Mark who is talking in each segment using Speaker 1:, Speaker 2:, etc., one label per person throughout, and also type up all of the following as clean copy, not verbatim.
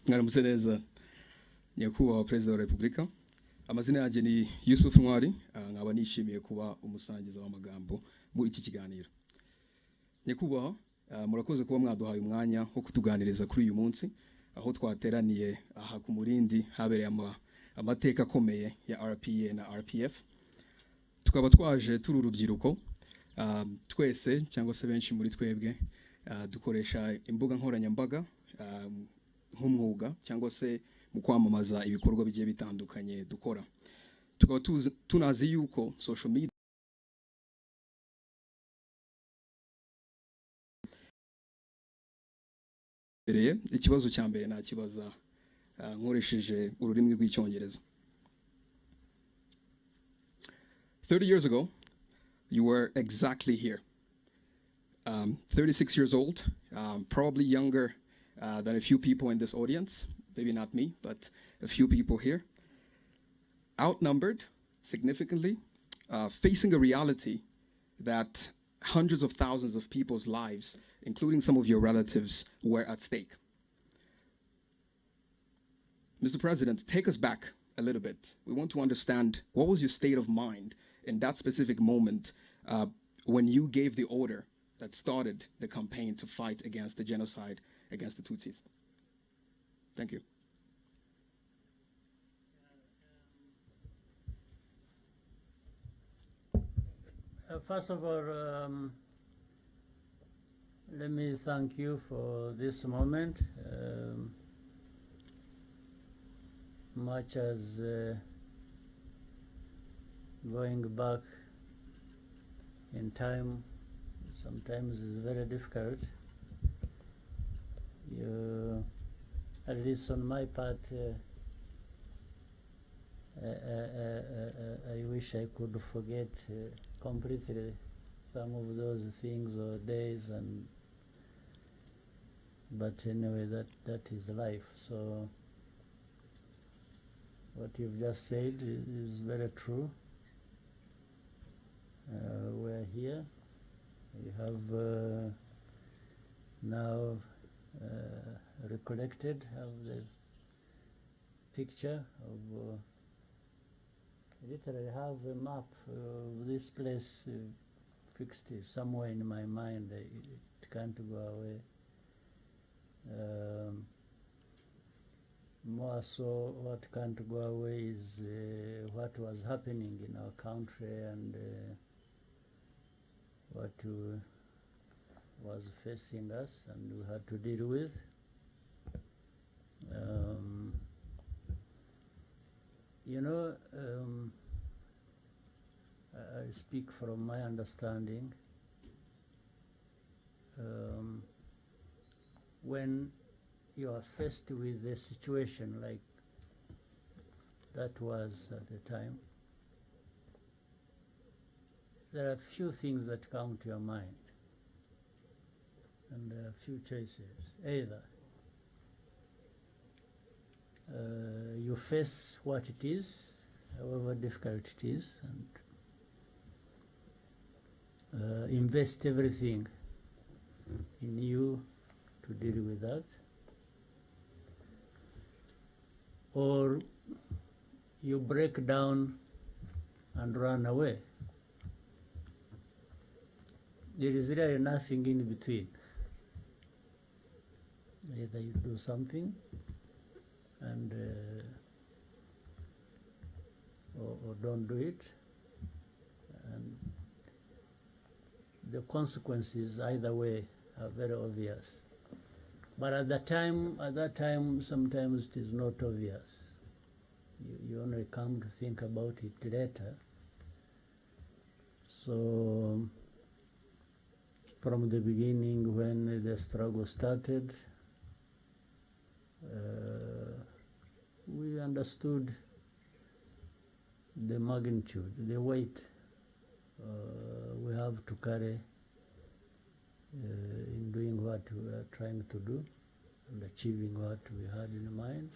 Speaker 1: mwaramutse neza nyakubahwa perezida wa repubulika. Amazina yanjye ni Yusuf Ntwari, nkaba nishimiye kuba umusangiza w'amagambo muri iki kiganiro. Nyakubahwa, murakoze kuba mwaduhaye umwanya wo kutuganiriza kuri uyu munsi, aho twateraniye aha ku Murindi habereye amateka akomeye ya RPA na RPF. Tukaba twaje turi urubyiruko, twese cyangwa se benshi muri twebwe dukoresha imbuga nkoranyambaga nk'umwuga cyangwa se mu kwamamaza ibikorwa bigiye bitandukanye dukora. Tukaba tunazi yuko social media ikibazo cya mbere nakibaza nkoresheje ururimi rw'icyongereza. 30 years ago, you were exactly here. 36 years old, probably younger than a few people in this audience, maybe not me, but a few people here. Outnumbered significantly, facing a reality that hundreds of thousands of people's lives, including some of your relatives, were at stake. Mr. President, take us back a little bit. We want to understand, what was your state of mind in that specific moment when you gave the order that started the campaign to fight against the genocide against the Tutsis? Thank you.
Speaker 2: First of all, let me thank you for this moment. Much as going back in time sometimes is very difficult. At least on my part, I wish I could forget completely some of those things or days, but anyway, that is life. So what you've just said is very true. We're here. We have now recollected the picture of literally have a map of this place fixed somewhere in my mind. It can't go away. More so, what can't go away is what was happening in our country and what was facing us and we had to deal with. You know, I speak from my understanding. When you are faced with a situation like that was at the time, there are few things that come to your mind, and there are few choices. Either you face what it is, however difficult it is, and invest everything in you to deal with that, or you break down and run away. There is really nothing in between. Either you do something and or don't do it, and the consequences either way are very obvious. But at that time, sometimes it is not obvious. You only come to think about it later. So from the beginning, when the struggle started, we understood the magnitude, the weight we have to carry in doing what we are trying to do and achieving what we had in mind.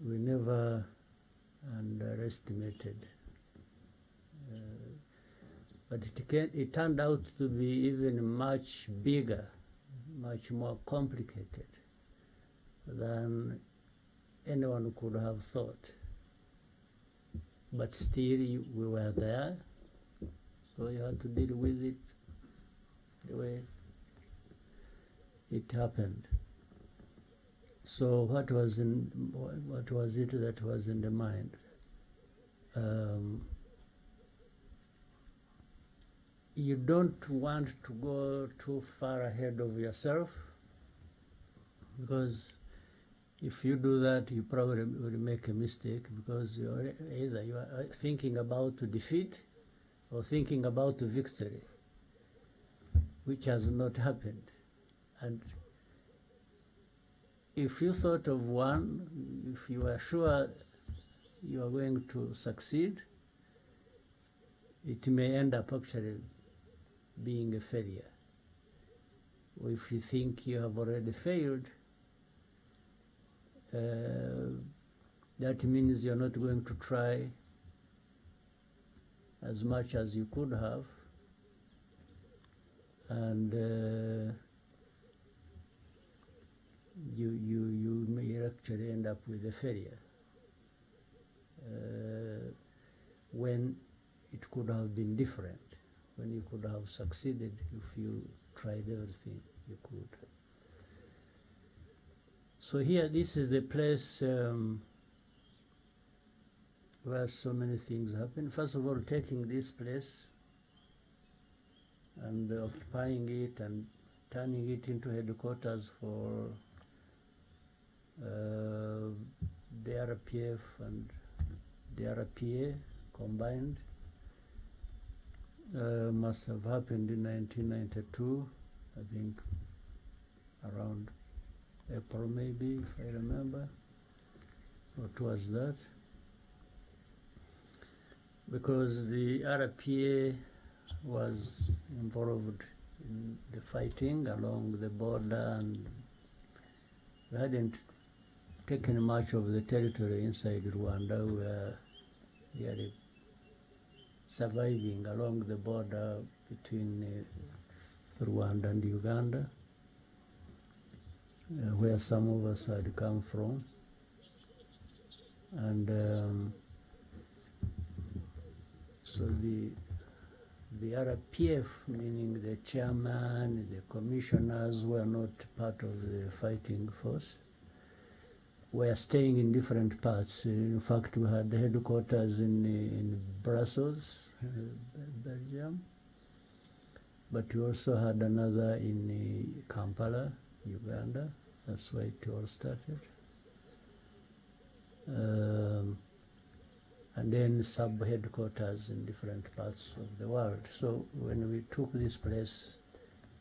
Speaker 2: We never underestimated. But it turned out to be even much bigger, much more complicated than anyone could have thought. But still, we were there, so you had to deal with it the way it happened. So what was it that was in the mind? You don't want to go too far ahead of yourself, because if you do that, you probably will make a mistake, because either you are thinking about defeat or thinking about victory, which has not happened. And if you thought of one, if you are sure you are going to succeed, it may end up actually being a failure. Or if you think you have already failed, that means you're not going to try as much as you could have, and you may actually end up with a failure when it could have been different, when you could have succeeded if you tried everything you could. So here, this is the place where so many things happen. First of all, taking this place and occupying it and turning it into headquarters for the RPF and the RPA combined must have happened in 1992, I think, around April maybe, if I remember. What was that? Because the RPA was involved in the fighting along the border, and we hadn't taken much of the territory inside Rwanda. We were really surviving along the border between Rwanda and Uganda, where some of us had come from. And so the RPF, meaning the chairman, the commissioners, were not part of the fighting force. Were staying in different parts. In fact, we had the headquarters in Brussels, Belgium, but we also had another in Kampala, Uganda. That's where it all started. And then sub-headquarters in different parts of the world. So when we took this place,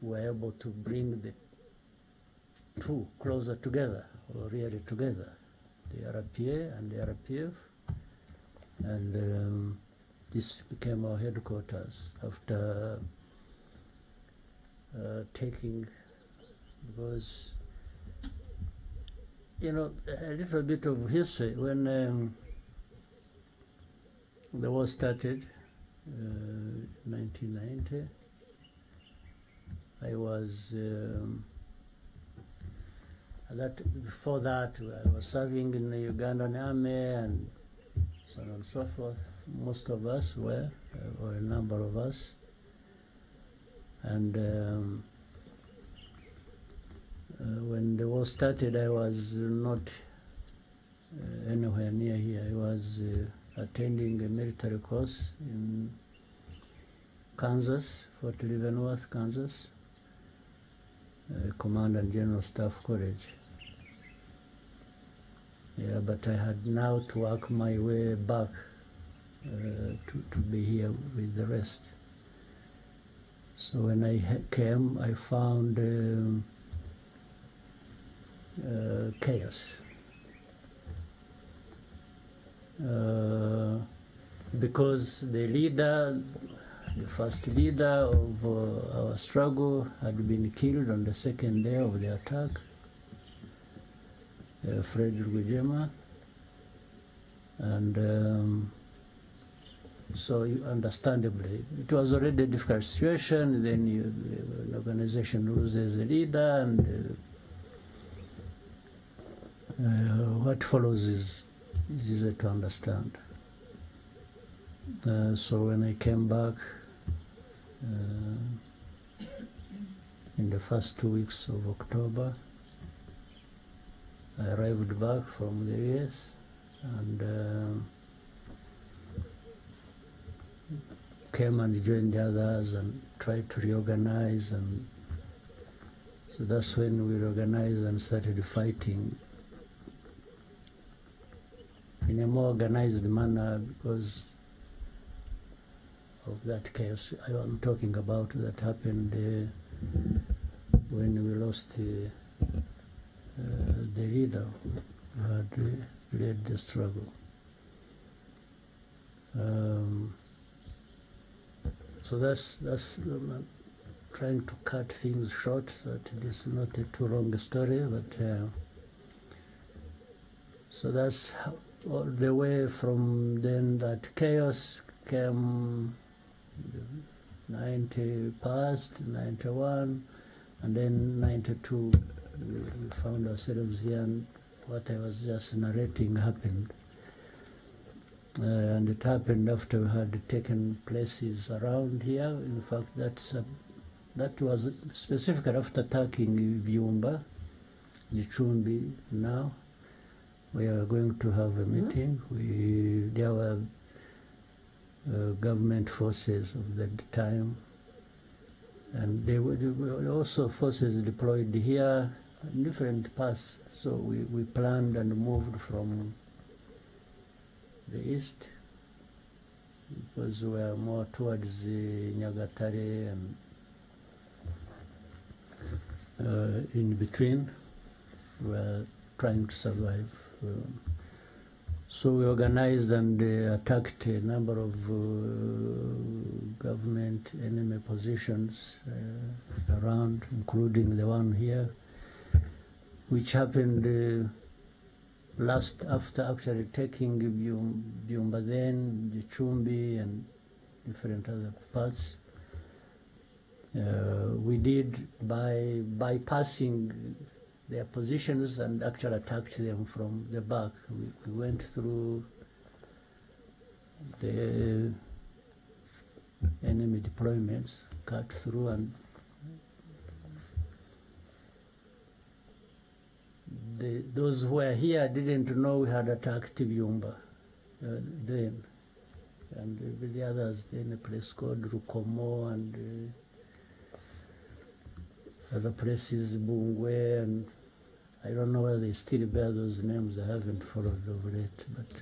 Speaker 2: we were able to bring the two closer together, or really together, the RPA and the RPF. And this became our headquarters after taking, because, you know, a little bit of history. When the war started, 1990, I was, before that, I was serving in the Ugandan army and so on and so forth. Most of us were, or a number of us. And when the war started, I was not anywhere near here. I was attending a military course in Kansas, Fort Leavenworth, Kansas, Command and General Staff College. Yeah, but I had now to work my way back to be here with the rest. So when I came, I found chaos. Because the leader, the first leader of our struggle, had been killed on the second day of the attack, Fred Rwigema. And so understandably, it was already a difficult situation. Then an organization loses a leader, and what follows is easy to understand. So when I came back in the first 2 weeks of October, I arrived back from the US and came and joined the others and tried to reorganize, and so that's when we reorganized and started fighting in a more organized manner because of that chaos I'm talking about that happened when we lost the leader who had led the struggle. So that's trying to cut things short so that it is not a too long story, but so that's all the way from then. That chaos came 90 past, 91, and then 92 we found ourselves here, and what I was just narrating happened. And it happened after we had taken places around here. In fact, that was specifically after attacking Byumba, Gicumbi. Now we are going to have a meeting. There were government forces of that time, and there were also forces deployed here in different parts. So we planned and moved from the east because we were more towards Nyagatare and in between we were trying to survive. So we organized and attacked a number of government enemy positions around, including the one here, which happened last after actually taking Byumba, then Gicumbi and different other parts. We did by bypassing their positions and actually attacked them from the back. We went through the enemy deployments, cut through, and those who were here didn't know we had attacked Byumba then. And the others, in a place called Rukomo and other places, Bungwe, and I don't know whether they still bear those names. I haven't followed over it, but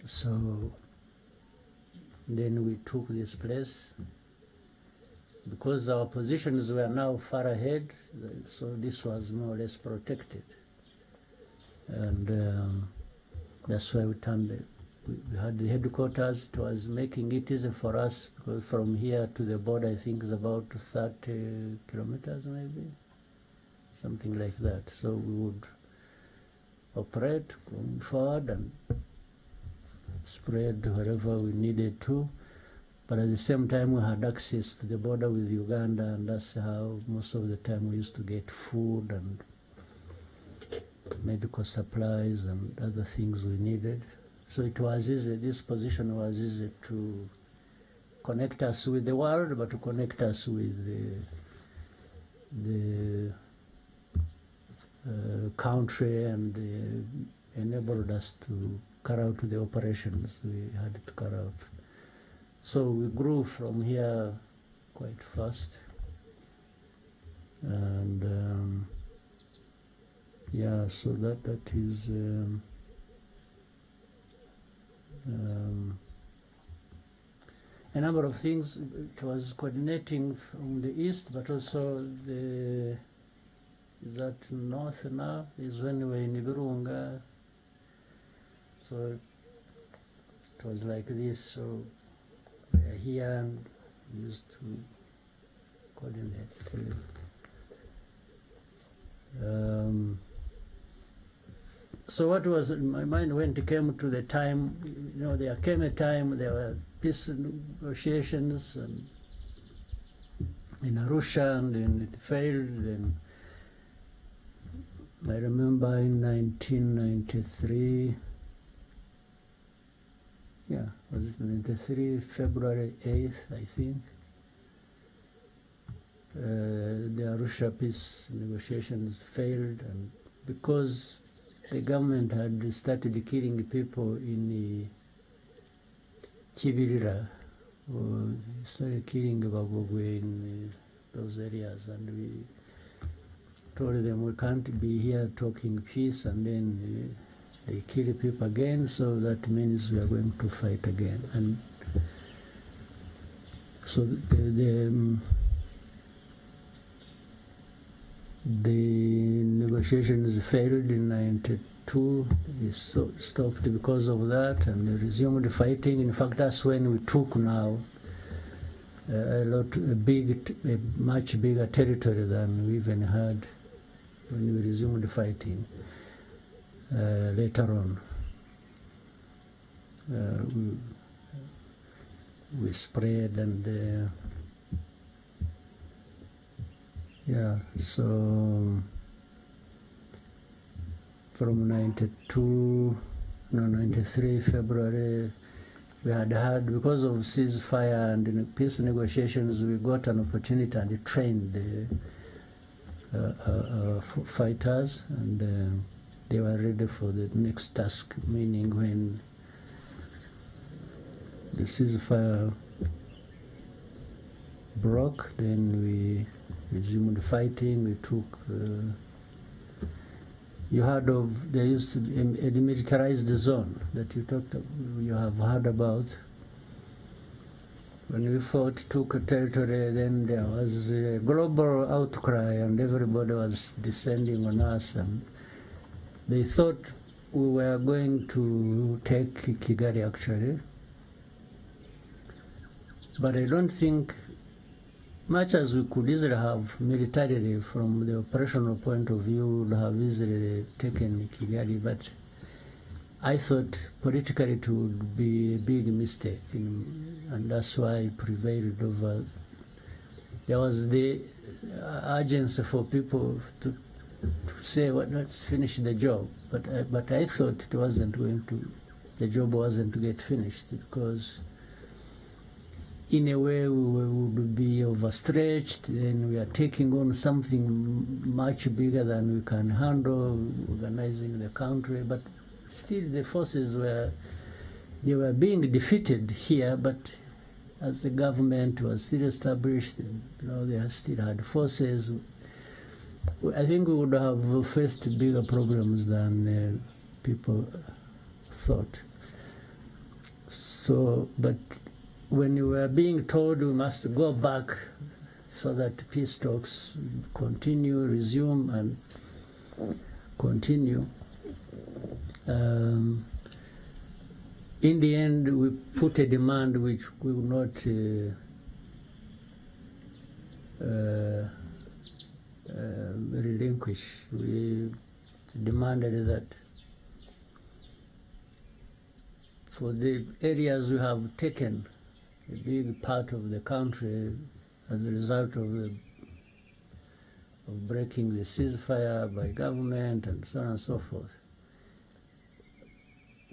Speaker 2: so then we took this place because our positions were now far ahead, so this was more or less protected, and that's why we turned it. We had the headquarters. It was making it easy for us because from here to the border, I think is about 30 kilometers, maybe, something like that. So we would operate going forward and spread wherever we needed to. But at the same time, we had access to the border with Uganda, and that's how most of the time we used to get food and medical supplies and other things we needed. So it was easy, this position was easy to connect us with the world, but to connect us with the country, and enabled us to carry out the operations we had to carry out. So we grew from here quite fast, and yeah, so that is a number of things. It was coordinating from the east, but also that north now is when we were in Virunga. So it was like this. So we are here and we used to coordinate. So what was in my mind when it came to the time, there came a time there were peace negotiations and in Arusha, and then it failed. Then I remember in 1993, was it 93, February 8th, I think, the Arusha peace negotiations failed, and because the government had started killing people in Kibirira, or started killing Bagogwe in those areas, and we told them we can't be here talking peace, and then they kill people again, so that means we are going to fight again. And so the negotiations failed in 92. We stopped because of that, and they resumed fighting. In fact, that's when we took now a much bigger territory than we even had when we resumed fighting later on. We spread, and so from 93 February, we had because of ceasefire and in peace negotiations, we got an opportunity and trained the fighters, and they were ready for the next task, meaning when the ceasefire broke, then we resumed fighting. We took, you heard of, there used to be a demilitarized zone that you have heard about. When we fought, took a territory, then there was a global outcry, and everybody was descending on us, and they thought we were going to take Kigali, actually. But I don't think, much as we could easily have militarily, from the operational point of view, would have easily taken Kigali, but I thought politically it would be a big mistake, and that's why I prevailed over. There was the urgency for people to say, well, let's finish the job, but I thought it wasn't going to, the job wasn't to get finished, because in a way we would be overstretched, then we are taking on something much bigger than we can handle, organizing the country, but still the forces were being defeated here, but as the government was still established, they still had forces. I think we would have faced bigger problems than people thought. So, but when we were being told we must go back so that peace talks continue, resume, and continue, in the end we put a demand which we will not relinquish. We demanded that for the areas we have taken a big part of the country as a result of breaking the ceasefire by government and so on and so forth,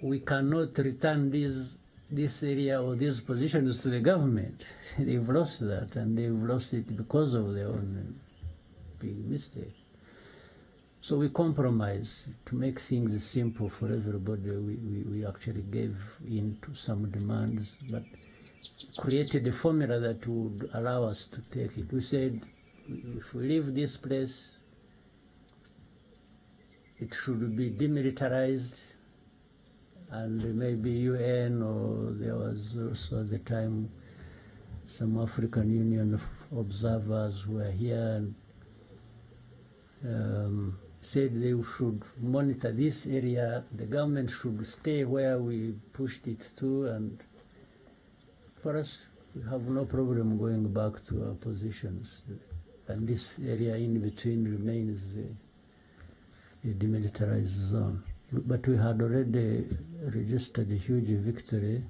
Speaker 2: we cannot return this area or these positions to the government. They've lost that, and they've lost it because of their own big mistake. So we compromised to make things simple for everybody. We actually gave in to some demands, but created a formula that would allow us to take it. We said, if we leave this place, it should be demilitarized, and maybe UN, or there was also at the time some African Union observers who were here, and said they should monitor this area. The government should stay where we pushed it to, and for us, we have no problem going back to our positions. And this area in between remains a demilitarized zone. But we had already registered a huge victory.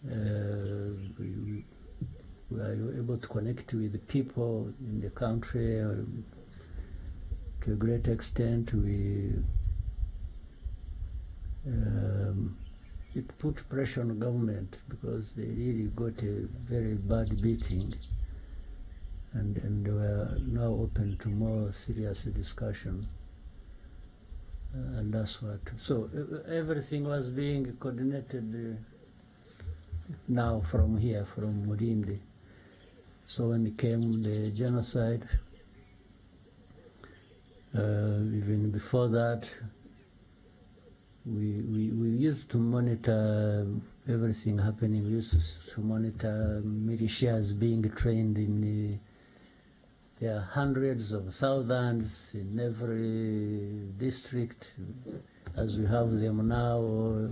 Speaker 2: We were able to connect with the people in the country. to a great extent, it put pressure on the government because they really got a very bad beating, and they were now open to more serious discussion. And that's what. So everything was being coordinated now from here, from Murindi. So when it came the genocide, even before that, we used to monitor everything happening. We used to monitor militias being trained in there are hundreds of thousands in every district, as we have them now.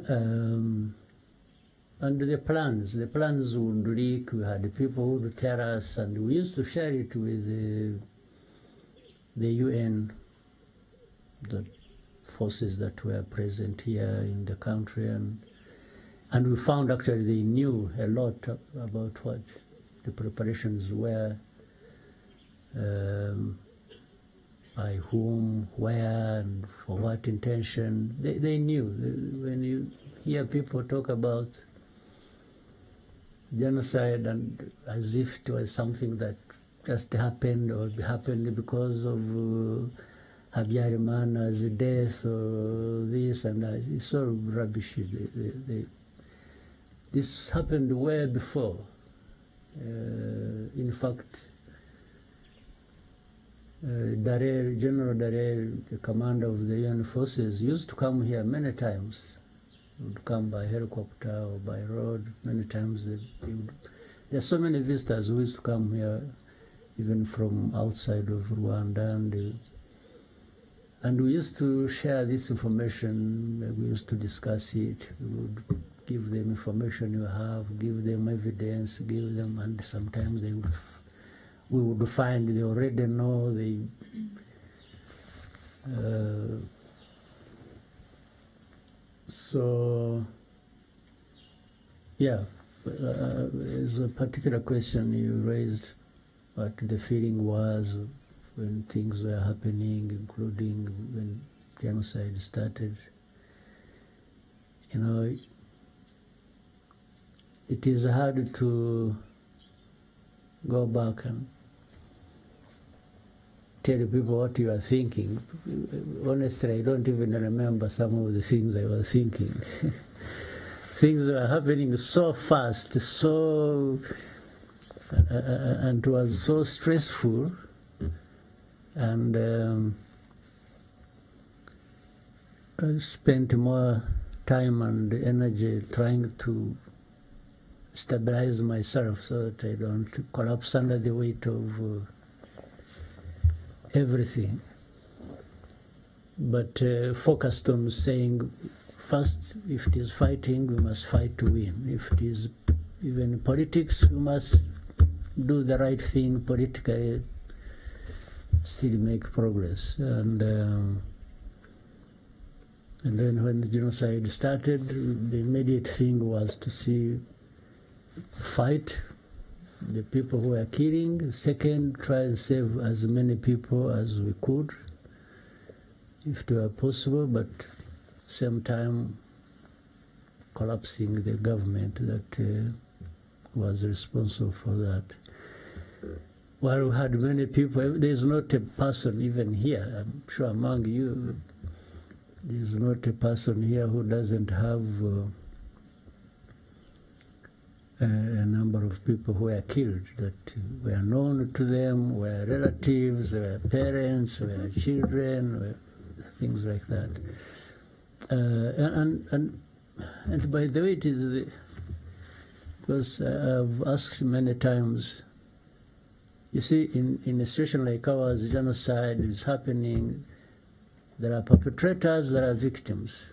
Speaker 2: And the plans would leak. We had people who would tell us, and we used to share it with the UN, the forces that were present here in the country, and we found actually they knew a lot about what the preparations were, by whom, where, and for what intention. They knew. When you hear people talk about genocide and as if it was something that just happened or happened because of Habyarimana's death or this and that, it's all rubbish. This happened way before. In fact, General Darel, the commander of the UN forces, used to come here many times. He would come by helicopter or by road many times. There are so many visitors who used to come here, even from outside of Rwanda, and we used to share this information. We used to discuss it. We would give them information you have, give them evidence, give them, and sometimes we would find they already know. So, yeah, there's a particular question you raised, what the feeling was when things were happening, including when genocide started. You know, it is hard to go back and tell people what you are thinking. Honestly, I don't even remember some of the things I was thinking. Things were happening so fast, and it was so stressful, and I spent more time and energy trying to stabilize myself so that I don't collapse under the weight of everything. But focused on saying, first, if it is fighting, we must fight to win. If it is even politics, we must do the right thing politically, still make progress. And then when the genocide started, the immediate thing was to fight the people who were killing. Second, try and save as many people as we could, if it were possible, but same time collapsing the government that was responsible for that. While we had many people, there's not a person even here, I'm sure among you, there's not a person here who doesn't have a number of people who were killed that were known to them, were relatives, were parents, were children, were things like that. And by the way, it is because I've asked many times. You see, in a situation like ours, genocide is happening. There are perpetrators, there are victims.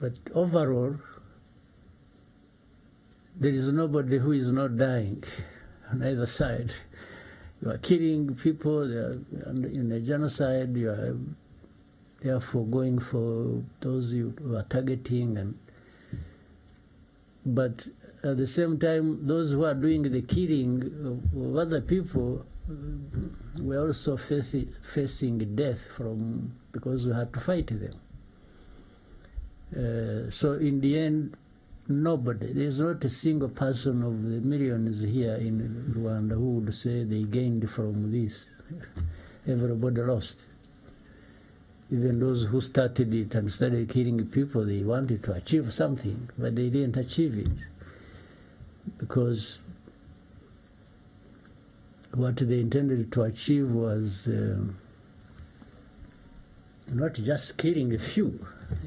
Speaker 2: But overall, there is nobody who is not dying on either side. You are killing people, in a genocide, you are therefore going for those you are targeting. But at the same time, those who are doing the killing of other people were also facing death because we had to fight them. So in the end, nobody, there's not a single person of the millions here in Rwanda who would say they gained from this. Everybody lost. Even those who started it and started killing people, they wanted to achieve something, but they didn't achieve it. Because what they intended to achieve was not just killing a few.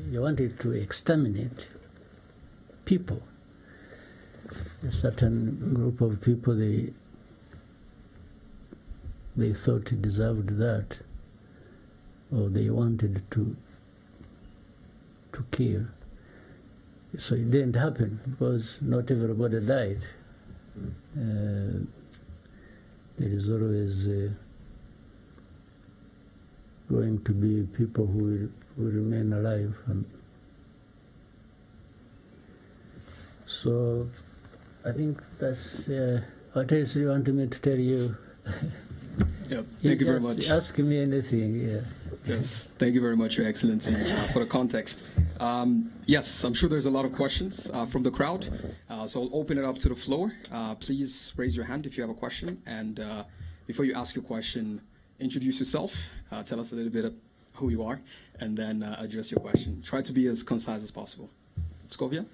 Speaker 2: They wanted to exterminate people. A certain group of people, they thought it deserved that, or they wanted to kill. So it didn't happen because not everybody died. There is always going to be people who will remain alive. And so I think that's what else you want me to tell you?
Speaker 1: Yeah, thank you very much.
Speaker 2: Ask me anything, yeah.
Speaker 1: Yes, thank you very much, Your Excellency, for the context. Yes, I'm sure there's a lot of questions from the crowd, so I'll open it up to the floor. Please raise your hand if you have a question, and before you ask your question, introduce yourself, tell us a little bit of who you are, and then address your question. Try to be as concise as possible. Scovia?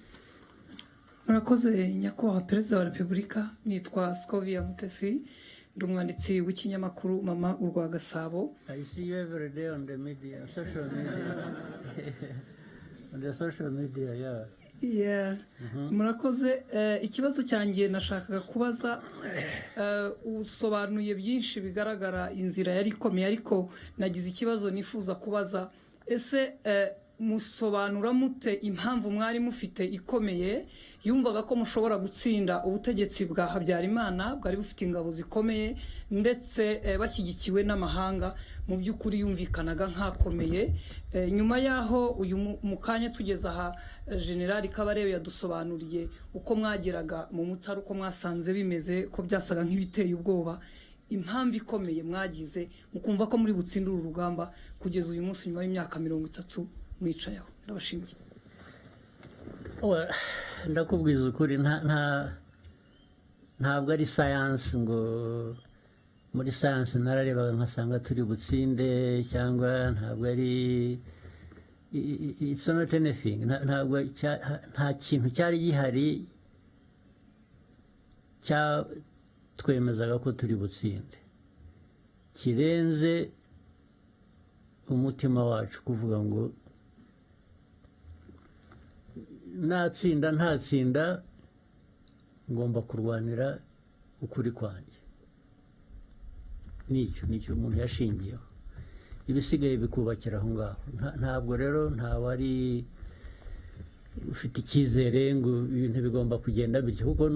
Speaker 3: Murakoze nyakubahwa Perezida wa Repubulika, nitwa Scovia Mutesi, ndi umwanditsi w'ikinyamakuru Mama urwa Gasabo.
Speaker 2: I see you every day on the media, social media. On the social media, yeah.
Speaker 3: Yeah. Murakoze, ikibazo cyanjye nashakaga kubaza, usobanuye byinshi bigaragara inzira yari ikomeye, ariko nagize ikibazo nifuza kubaza, ese musobanura mute impamvu mwari mufite ikomeye yumvaga ko mushobora gutsinda ubutegetsi bwa Habyarimana bwari bufite ingabo zikomeye ndetse bashyigikiwe n'amahanga, mu by'ukuri yumvikanaga nkakomeye. Nyuma yaho uyu mukanya tugeze aha, General Kabarebe yadusobanuriye uko mwageraga mu Mutara, uko mwasanze bimeze ko byasaga nk'ibiteye ubwoba. Impamvu ikomeye mwagize mukumva ko muri butsindira urugamba kugeza uyu munsi nyuma y'imyaka 30 mwicayeho. Ndabashimiye.
Speaker 2: Ndakubwiza ukuri, ntabwo ari science ngo muri science nararebaga nkasanga turi butsinde, cyangwa ntabwo ari, it's not anything. Ntabwo nta kintu cyari gihari twemezaga ko turi butsinde kirenze umutima wacu kuvuga ngo natsinda ntatsinda ngomba kurwanira ukuri kwanjye. Nicyo umuntu yashingiyeho, ibisigaye bikubakira aho ngaho. Ntabwo rero ntawari ufite icyizere ngo ibintu bigomba kugenda bityo, kuko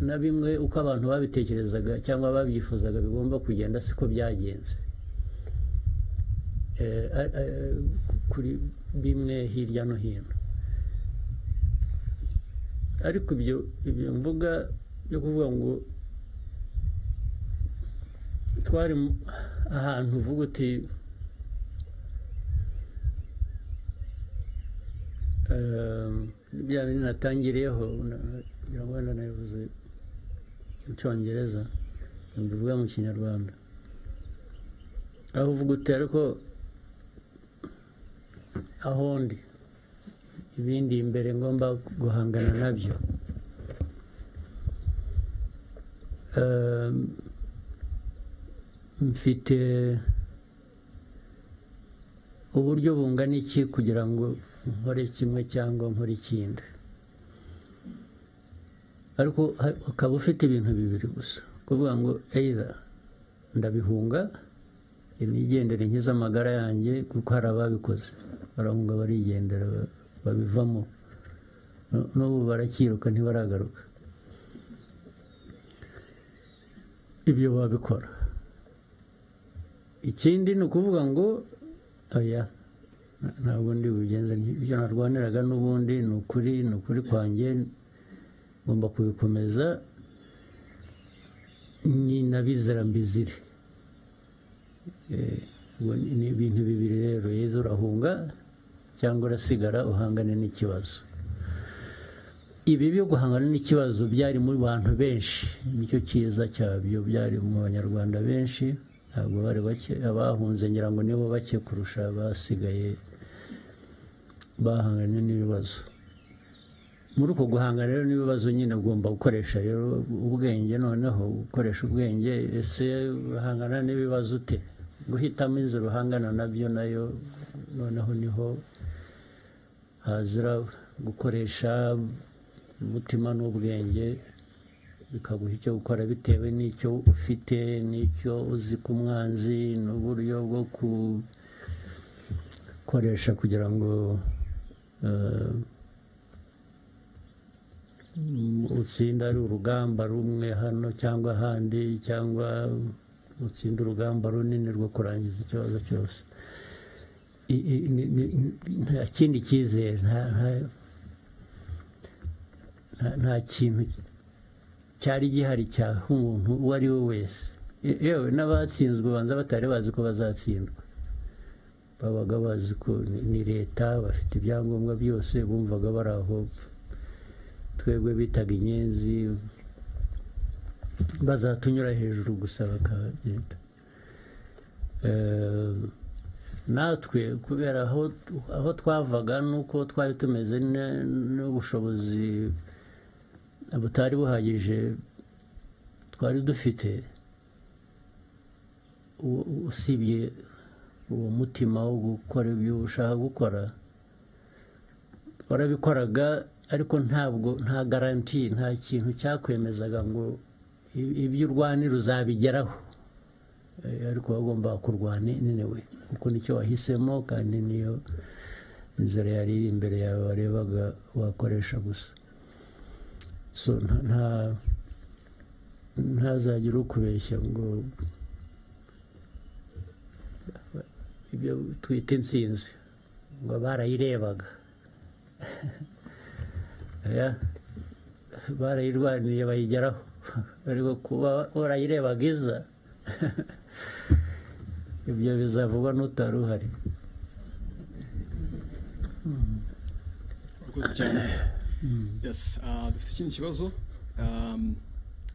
Speaker 2: na bimwe uko abantu babitekerezaga cyangwa babyifuzaga bigomba kugenda siko byagenze. Kuri bimwe hirya no hino, ariko ibyo mvuga yo kuvuga ngo twari ahantu uvuga uti bya bintu natangiriyeho, ngira ngo wenda nabivuze mu Cyongereza mbivuga mu Kinyarwanda, aho uvuga uti ariko aho ndi ibindi imbere ngomba guhangana nabyo. Mfite uburyo bungana iki kugira ngo nkore kimwe cyangwa nkore ikindi, ariko ukaba ufite ibintu bibiri gusa, kuvuga ngo either ndabihunga nigendere nkiza amagara yanjye, kuko hari ababikoze barahunga barigendera babivamo, n'ubu barakiruka ntibaragaruka. Ibyo babikora. Ikindi ni ukuvuga ngo oya, ntabwo ndi bugenza ibyo narwaniraga, n'ubundi ni ukuri kwanjye, ngomba kubikomeza ni nabizera mbizire. Ni ibintu bibiri rero, yezo urahunga cyangwa urasigara uhangane n'ikibazo. Ibi byo guhangana n'ikibazo byari muri bantu benshi, nicyo cyiza cyabyo, byari mu banyarwanda benshi, ntabwo bari bake. Abahunze ngira ngo nibo bake kurusha abasigaye bahanganye n'ibibazo. Muri uko guhangana rero n'ibibazo nyine ugomba gukoresha rero ubwenge, noneho gukoresha ubwenge. Ese uhangana n'ibibazo ute? Guhitamo inzira uhangana nabyo nayo noneho niho hazira gukoresha umutima n'ubwenge, bikaguha icyo gukora bitewe n'icyo ufite, n'icyo uzi ku mwanzi, n'uburyo bwo gukoresha kugira ngo utsinda ari urugamba rumwe hano cyangwa ahandi, cyangwa utsinda urugamba runini rwo kurangiza ikibazo cyose. Nta kindi cyizere, nta kintu cyari gihari cyaha umuntu uwo ari we wese. Yewe n'abatsinzwe banza batari bazi ko bazatsindwa, babaga bazi ko ni leta, bafite ibyangombwa byose, bumvaga bari aho. Twebwe bitaga inyenzi, bazatunyura hejuru gusa bakagenda. Natwe kubera aho twavaga nuko twari tumeze n'ubushobozi butari buhagije twari dufite, usibye uwo mutima wo gukora ibyo ushaka gukora, warabikoraga, ariko nta garanti, nta kintu cyakwemezaga ngo ibyo urwanira uzabigeraho. Ariko wagomba kurwana anyway, kuko nicyo wahisemo kandi niyo inzira yari iri imbere yawe warebaga wakoresha gusa. So ntazagira ukubeshya ngo ibyo twita intsinzi ngo barayirebaga. Barayirwaniye bayigeraho, ariko kuba warayirebaga iza ibyo bizavugwa n'utari uhari.
Speaker 1: Urakoze cyane. Yes, dufite ikindi kibazo,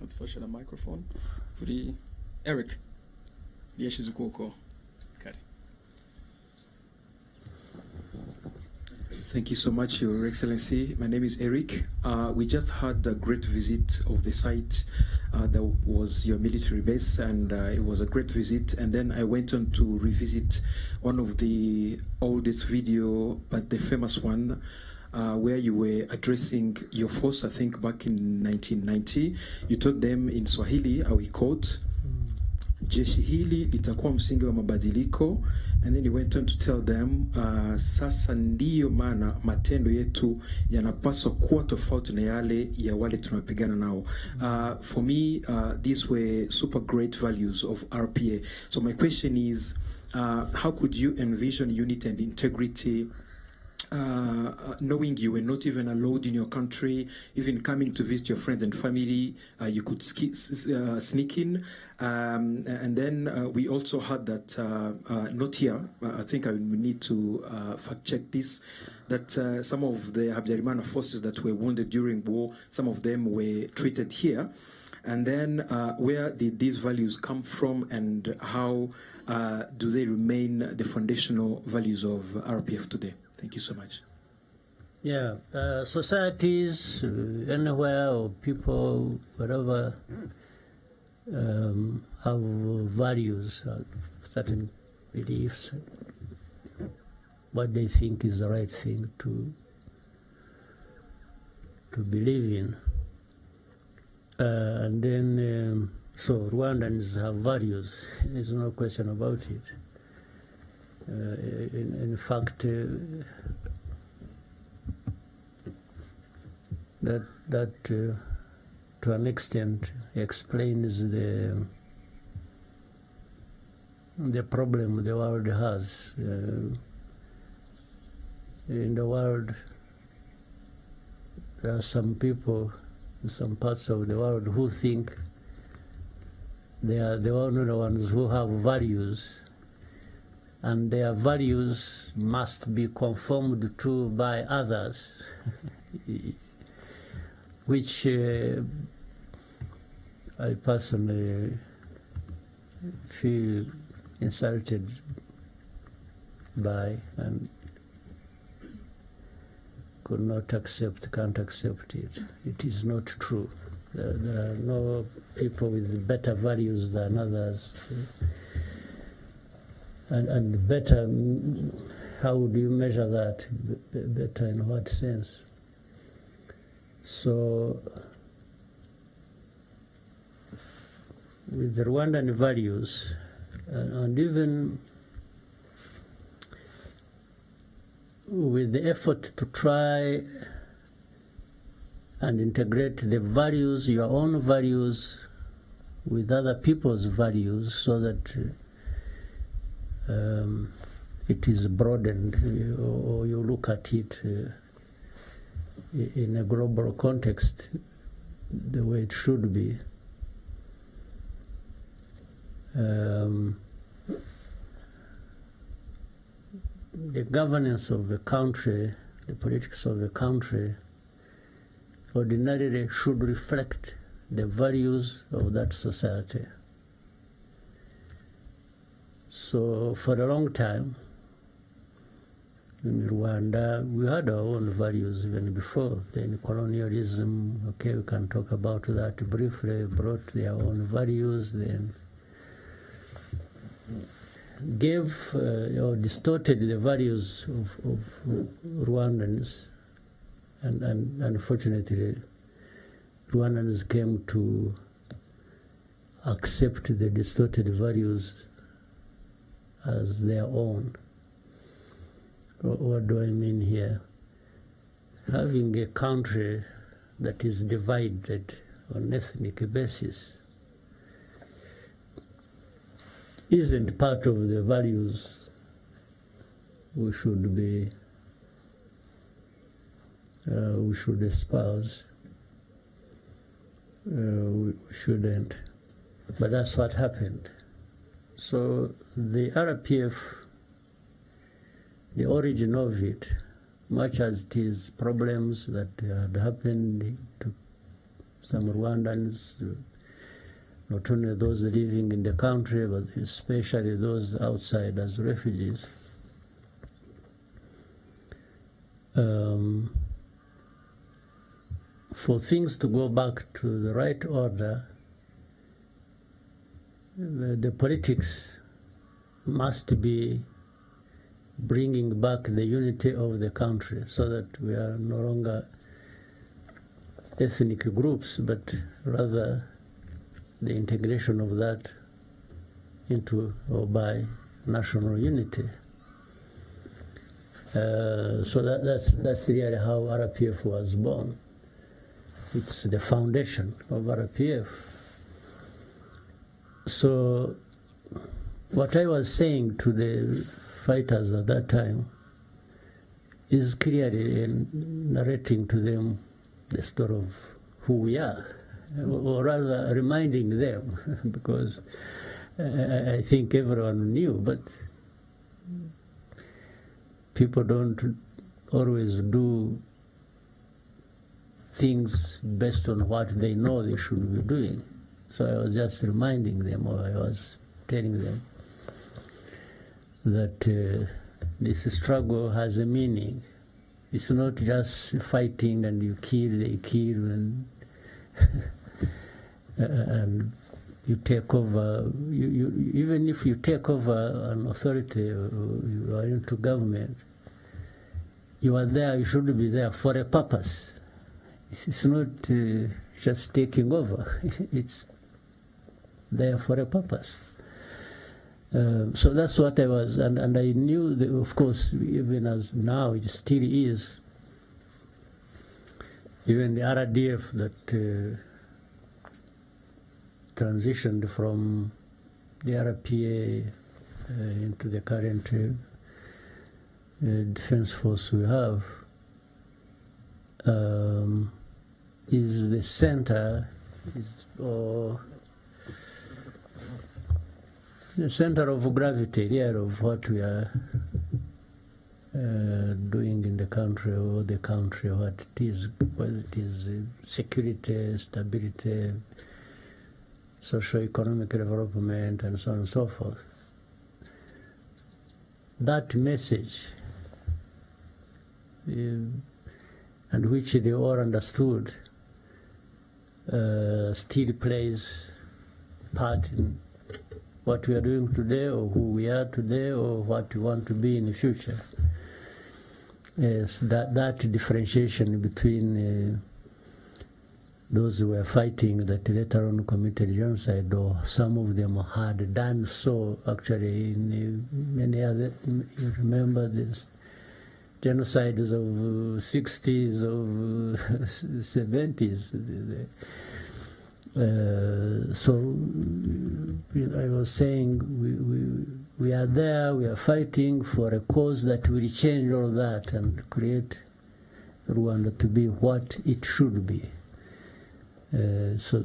Speaker 1: adufashe na microphone kuri Eric yashize ukuboko kare.
Speaker 4: Thank you so much, Your Excellency. My name is Eric. We just had a great visit of the site that was your military base, and it was a great visit. And then I went on to revisit one of the oldest video, but the famous one, where you were addressing your force, I think back in 1990. You told them in Swahili, how he quote, jeshi hili litakuwa msingi wa mabadiliko. And then he went on to tell them, sasa ndiyo maana matendo yetu yanapaswa kuwa tofauti na yale ya wale tunapigana nao. For me, these were super great values of RPA. So my question is, how could you envision unity and integrity, knowing you were not even allowed in your country, even coming to visit your friends and family, you could sneak in, and then we also had that, not here, I think I will need to fact check this, that some of the Habyarimana forces that were wounded during war, some of them were treated here. And then where did these values come from, and how do they remain the foundational values of RPF today? Thank you so much.
Speaker 2: Yeah, societies, anywhere, or people, whatever, have values, certain beliefs, what they think is the right thing to believe in. And then, so Rwandans have values, there's no question about it. In fact, that to an extent explains the problem the world has. In the world, there are some people in some parts of the world who think they are the only ones who have values, and their values must be conformed to by others, which I personally feel insulted by and could not accept, can't accept it. It is not true. There are no people with better values than others. And better, how do you measure that? Better in what sense? So, with the Rwandan values, and even with the effort to try and integrate the values, your own values, with other people's values, so that it is broadened, or you look at it in a global context the way it should be. The governance of the country, the politics of the country, ordinarily should reflect the values of that society. So for a long time, in Rwanda, we had our own values even before. Then colonialism, okay, we can talk about that briefly, brought their own values, then gave or distorted the values of Rwandans, and unfortunately Rwandans came to accept the distorted values as their own. What do I mean here? Having a country that is divided on ethnic basis isn't part of the values we should espouse. We shouldn't. But that's what happened. So the RPF, the origin of it, much as it is problems that had happened to some Rwandans, not only those living in the country, but especially those outside as refugees. For things to go back to the right order, the politics must be bringing back the unity of the country, so that we are no longer ethnic groups, but rather the integration of that into or by national unity. So that's really how RPF was born. It's the foundation of RPF. So what I was saying to the fighters at that time is clearly narrating to them the story of who we are, or rather reminding them, because I think everyone knew, but people don't always do things based on what they know they should be doing. So I was just reminding them, or I was telling them that this struggle has a meaning. It's not just fighting and you kill, they kill, and and you take over. Even if you take over an authority, or you are into government, you are there, you should be there for a purpose. It's not just taking over. It's there for a purpose. So that's what I was, and I knew that, of course, even as now it still is, even the RDF that transitioned from the RPA into the current defense force we have, is the center, or the center of gravity here of what we are doing in the country, or the country, what it is, whether it is security, stability, socio-economic development, and so on and so forth. That message, and which they all understood, still plays part in what we are doing today, or who we are today, or what we want to be in the future. Yes, that differentiation between those who were fighting that later on committed genocide, or some of them had done so actually in many other, you remember this genocides of 60s, of 70s. So I was saying we are there, we are fighting for a cause that will change all that and create Rwanda to be what it should be. So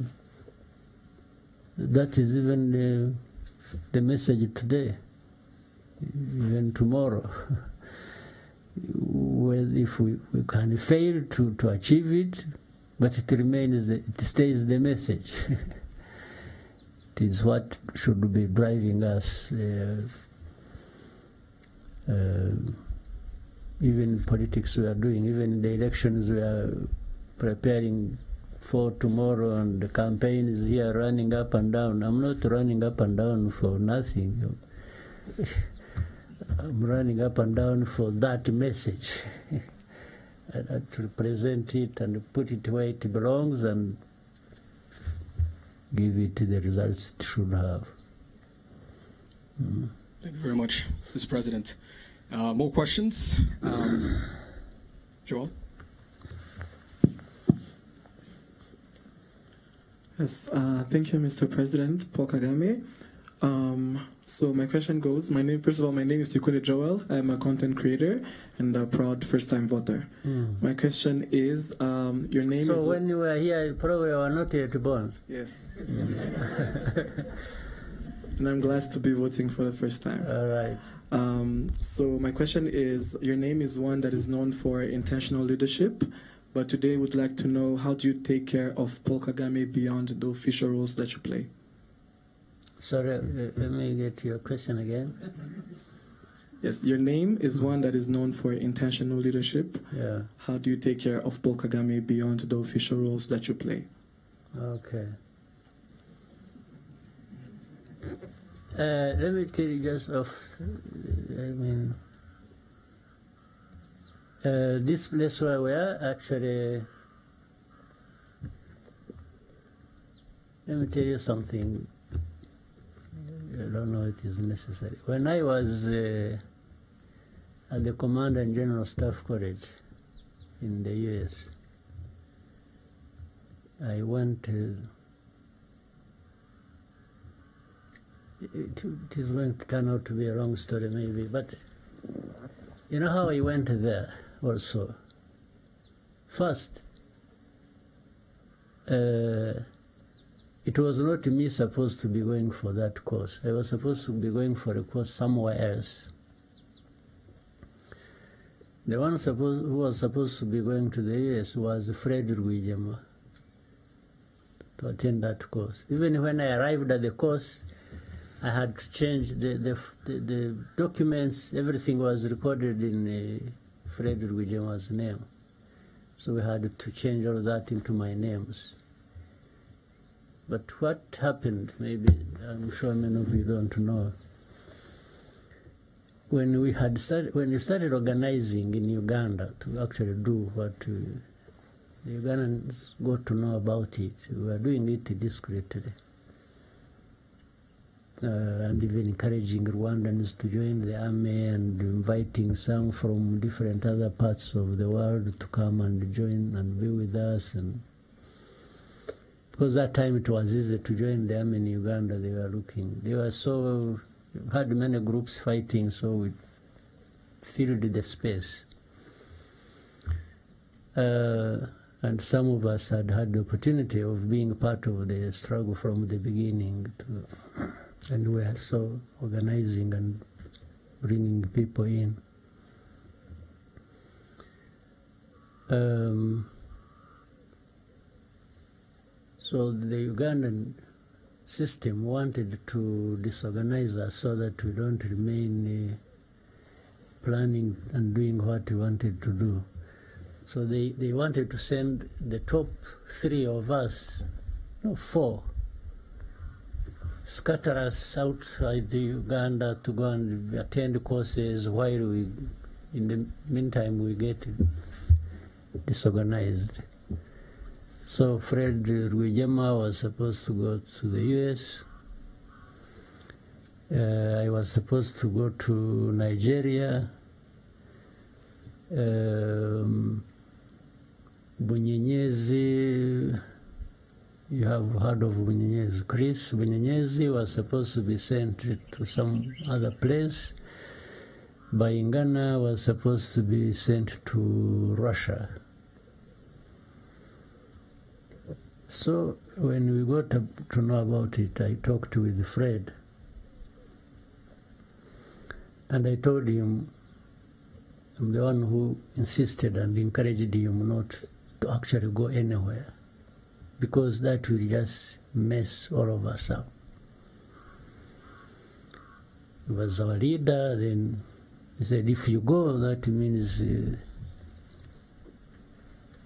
Speaker 2: that is even the message today, even tomorrow. Well, if we can fail to achieve it, but it remains, it stays the message. It is what should be driving us, even politics we are doing, even the elections we are preparing for tomorrow, and the campaign is here running up and down. I'm not running up and down for nothing. I'm running up and down for that message. To present it and put it where it belongs and give it the results it should have.
Speaker 1: Thank you very much, Mr. President. More questions? Joel?
Speaker 5: Yes, thank you, Mr. President Paul Kagame. So my question goes, first of all, my name is Tikule Joel. I'm a content creator and a proud first-time voter. My question is, your name is...
Speaker 2: So when you were here, you probably were not yet born.
Speaker 5: Yes. And I'm glad to be voting for the first time.
Speaker 2: All right.
Speaker 5: So my question is, your name is one that is known for intentional leadership, but today would like to know, how do you take care of Paul Kagame beyond the official roles that you play?
Speaker 2: Sorry, let me get your question again.
Speaker 5: Yes, your name is one that is known for intentional leadership.
Speaker 2: Yeah.
Speaker 5: How do you take care of Paul Kagame beyond the official roles that you play?
Speaker 2: Okay. Let me tell you just off, this place where we are, actually, let me tell you something. I don't know if it is necessary. When I was at the Command and General Staff College in the US, I went it is going to turn out to be a long story maybe, but you know how I went there also? First, it was not me supposed to be going for that course. I was supposed to be going for a course somewhere else. The one who was supposed to be going to the US was Fred Rwigema to attend that course. Even when I arrived at the course, I had to change the documents. Everything was recorded in Fred Rwigema's name. So we had to change all that into my names. But what happened, maybe I'm sure many of you don't know, when we started organizing in Uganda to actually do what the Ugandans got to know about it, we were doing it discreetly. And even encouraging Rwandans to join the army and inviting some from different other parts of the world to come and join and be with us. And because that time it was easy to join the army in Uganda, they had many groups fighting, so we filled the space. And some of us had had the opportunity of being part of the struggle from the beginning, and we are so organizing and bringing people in. So the Ugandan system wanted to disorganize us so that we don't remain planning and doing what we wanted to do. So they wanted to send the top 3 of us, no, 4, scatter us outside the Uganda to go and attend courses while we, in the meantime, we get disorganized. So Fred Rwigema was supposed to go to the US. I was supposed to go to Nigeria. Bunyenyezi, you have heard of Bunyenyezi. Chris Bunyenyezi was supposed to be sent to some other place. Bayingana was supposed to be sent to Russia. So when we got to know about it, I talked with Fred. And I told him, I'm the one who insisted and encouraged him not to actually go anywhere, because that will just mess all of us up. He was our leader. Then he said, if you go, that means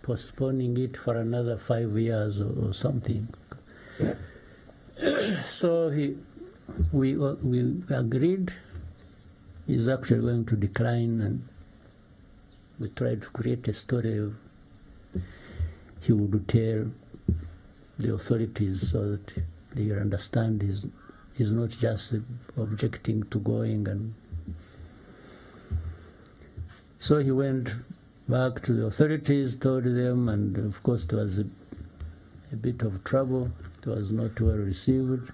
Speaker 2: postponing it for another 5 years or something. So we agreed. He's actually going to decline, and we tried to create a story of he would tell the authorities so that they understand he's not just objecting to going. And so he went back to the authorities, told them, and of course there was a bit of trouble. It was not well received.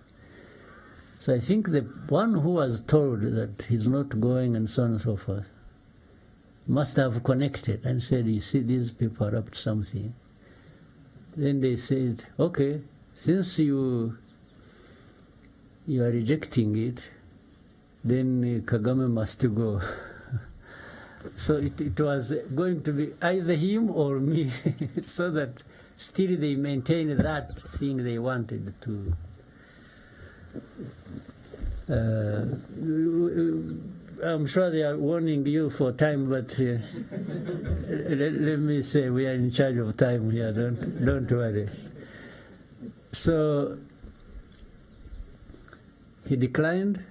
Speaker 2: So I think the one who was told that he's not going and so on and so forth must have connected and said, you see, these people are up to something. Then they said, okay, since you are rejecting it, then Kagame must go. So it was going to be either him or me, so that still they maintained that thing they wanted to. I'm sure they are warning you for time, but let me say we are in charge of time here. Don't worry. So he declined,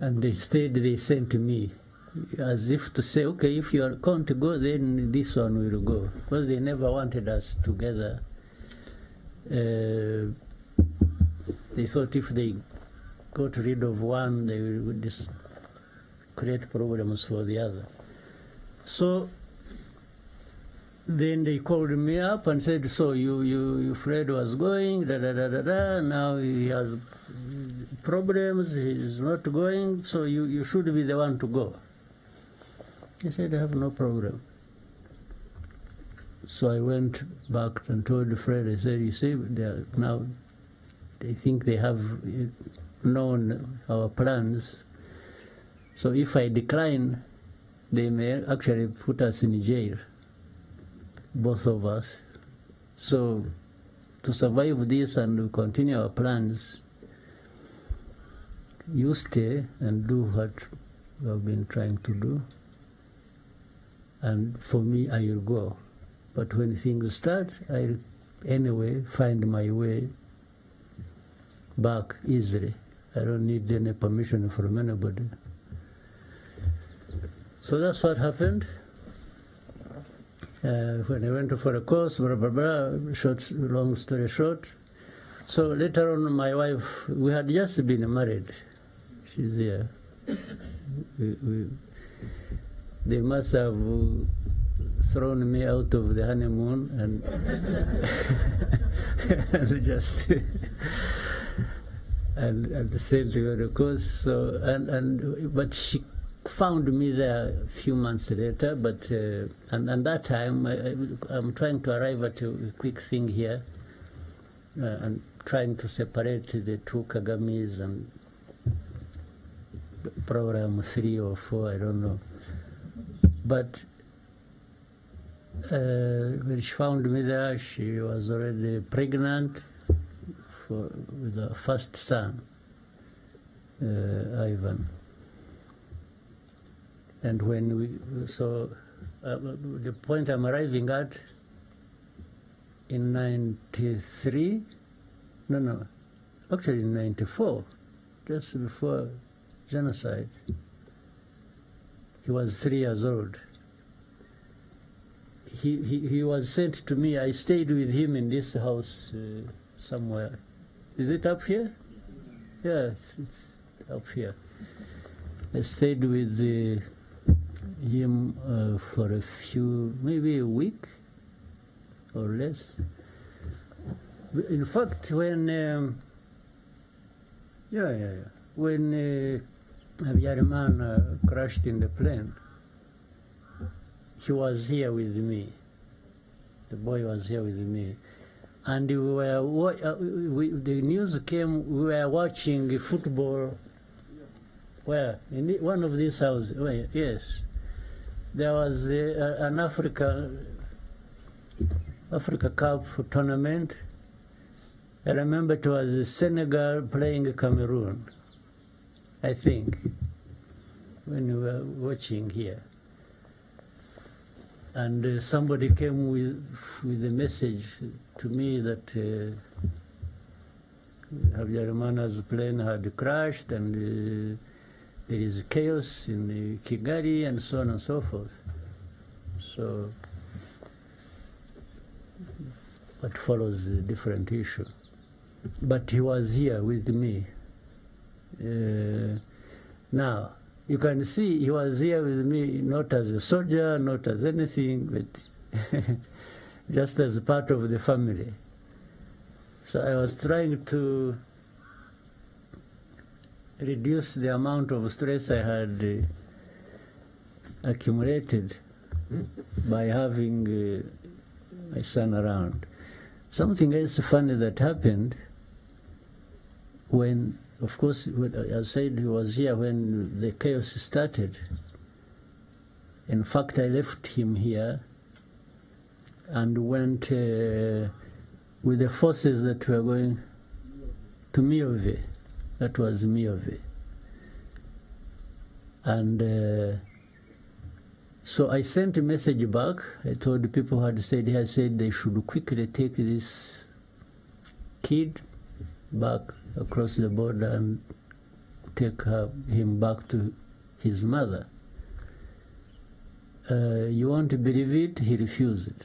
Speaker 2: and they sent me, as if to say, okay, if you are going to go, then this one will go, because they never wanted us together. They thought if they got rid of one, they would just create problems for the other. So then they called me up and said, so you Fred was going, now he has problems, he's not going, so you should be the one to go. I said, I have no problem. So I went back and told Fred, I said, you see, now they think they have known our plans. So if I decline, they may actually put us in jail, both of us. So to survive this and continue our plans, you stay and do what you have been trying to do. And for me, I will go. But when things start, I'll anyway find my way back easily. I don't need any permission from anybody. So that's what happened. When I went for a course, blah, blah, blah, long story short. So later on, my wife, we had just been married. She's here. They must have thrown me out of the honeymoon and, and just and sent to the course. So but she found me there a few months later, but and that time I'm trying to arrive at a quick thing here, and trying to separate the two Kagames, and program 3 or 4, I don't know. But when she found me there, she was already pregnant with her first son, Ivan. And when the point I'm arriving at in 93, actually in 94, just before genocide, he was 3 years old. He was sent to me. I stayed with him in this house somewhere. Is it up here? Yeah, it's up here. I stayed with him for a few, maybe a week or less. In fact, when when Yagiranye crashed in the plane, he was here with me. The boy was here with me. And we were, the news came, we were watching football. Where? In one of these houses. Yes. There was an Africa Cup tournament. I remember it was Senegal playing Cameroon, I think, when we were watching here. And somebody came with a message to me that Habyarimana's plane had crashed, and there is chaos in Kigali, and so on and so forth. So what follows a different issue. But he was here with me. Now, you can see he was here with me not as a soldier, not as anything, but just as a part of the family. So I was trying to reduce the amount of stress I had accumulated by having my son around. Something else funny that happened when, of course, I said he was here when the chaos started. In fact, I left him here and went with the forces that were going to Miove. That was Miove. And so I sent a message back. I told the people who had stayed here, I said they should quickly take this kid back across the border and take him back to his mother. You won't believe it, he refused.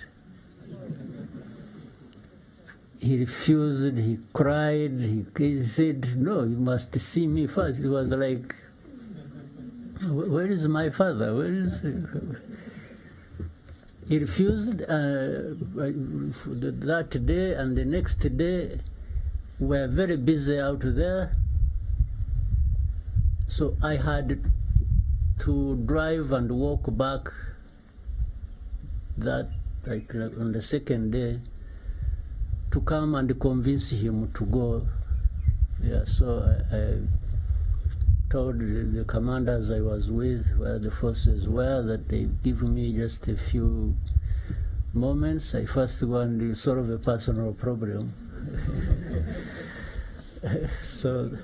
Speaker 2: He refused, he cried, he said, no, you must see me first. He was like, where is my father? Where is he? He refused that day, and the next day we were very busy out there. So I had to drive and walk back that, like on the second day, to come and convince him to go. Yeah, so I told the commanders I was with, where the forces were, that they give me just a few moments. I first go and solve a personal problem. So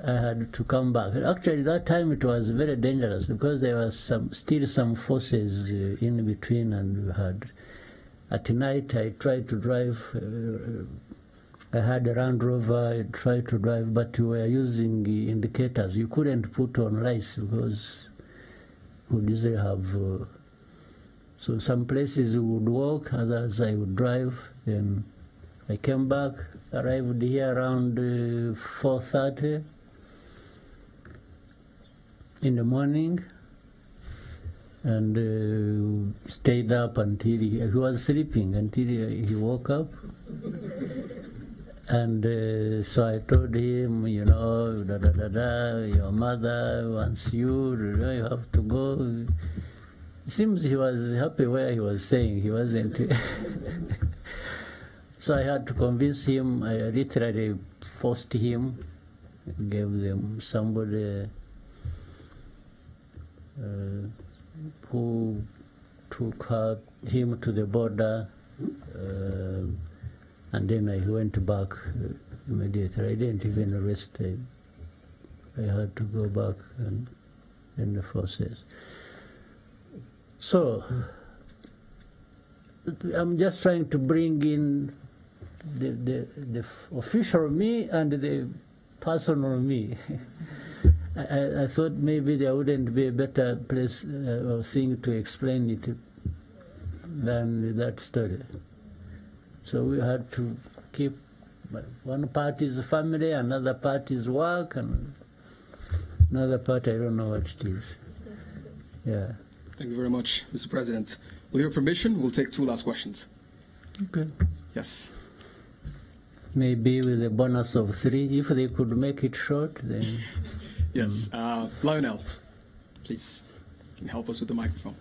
Speaker 2: I had to come back. Actually, that time it was very dangerous because there was still some forces in between, and we had. At night, I tried to drive. I had a Land Rover. I tried to drive, but we were using indicators. You couldn't put on lights because we didn't have. So some places we would walk, others I would drive. Then I came back, arrived here around 4:30 in the morning, and stayed up until he was sleeping until he woke up. And so I told him, you know, your mother wants you, you have to go. It seems he was happy where he was staying. He wasn't. So I had to convince him. I literally forced him, gave them somebody who took him to the border, and then I went back immediately. I didn't even rest. I had to go back and in the forces. So I'm just trying to bring in the official me and the personal me. I thought maybe there wouldn't be a better place or thing to explain it than that story. So we had to keep one part is family, another part is work, and another part I don't know what it is. Yeah.
Speaker 1: Thank you very much, Mr. President. With your permission, we'll take 2 last questions.
Speaker 2: Okay.
Speaker 1: Yes.
Speaker 2: Maybe with a bonus of 3, if they could make it short, then.
Speaker 1: Yes. Lionel, please, can you help us with the microphone?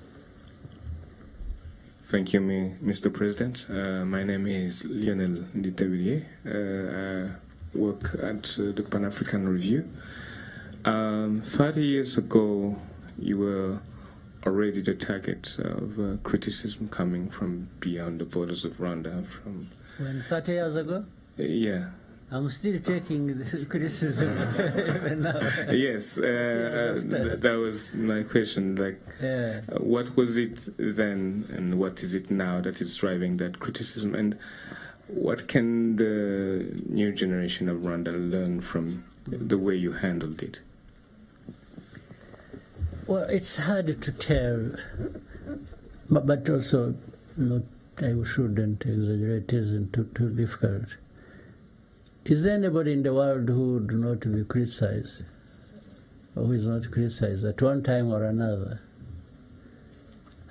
Speaker 6: Thank you, Mr. President. My name is Lionel Nditebilier. I work at the Pan-African Review. 30 years ago, you were already the target of criticism coming from beyond the borders of Rwanda.
Speaker 2: When 30 years ago?
Speaker 6: Yeah.
Speaker 2: I'm still taking this criticism even now.
Speaker 6: Yes, that was my question. Like,
Speaker 2: Yeah.
Speaker 6: what was it then, and what is it now that is driving that criticism? And what can the new generation of Rwanda learn from the way you handled it?
Speaker 2: Well, it's hard to tell, but also not. I shouldn't exaggerate. It isn't too difficult. Is there anybody in the world who would not be criticized, or who is not criticized at one time or another?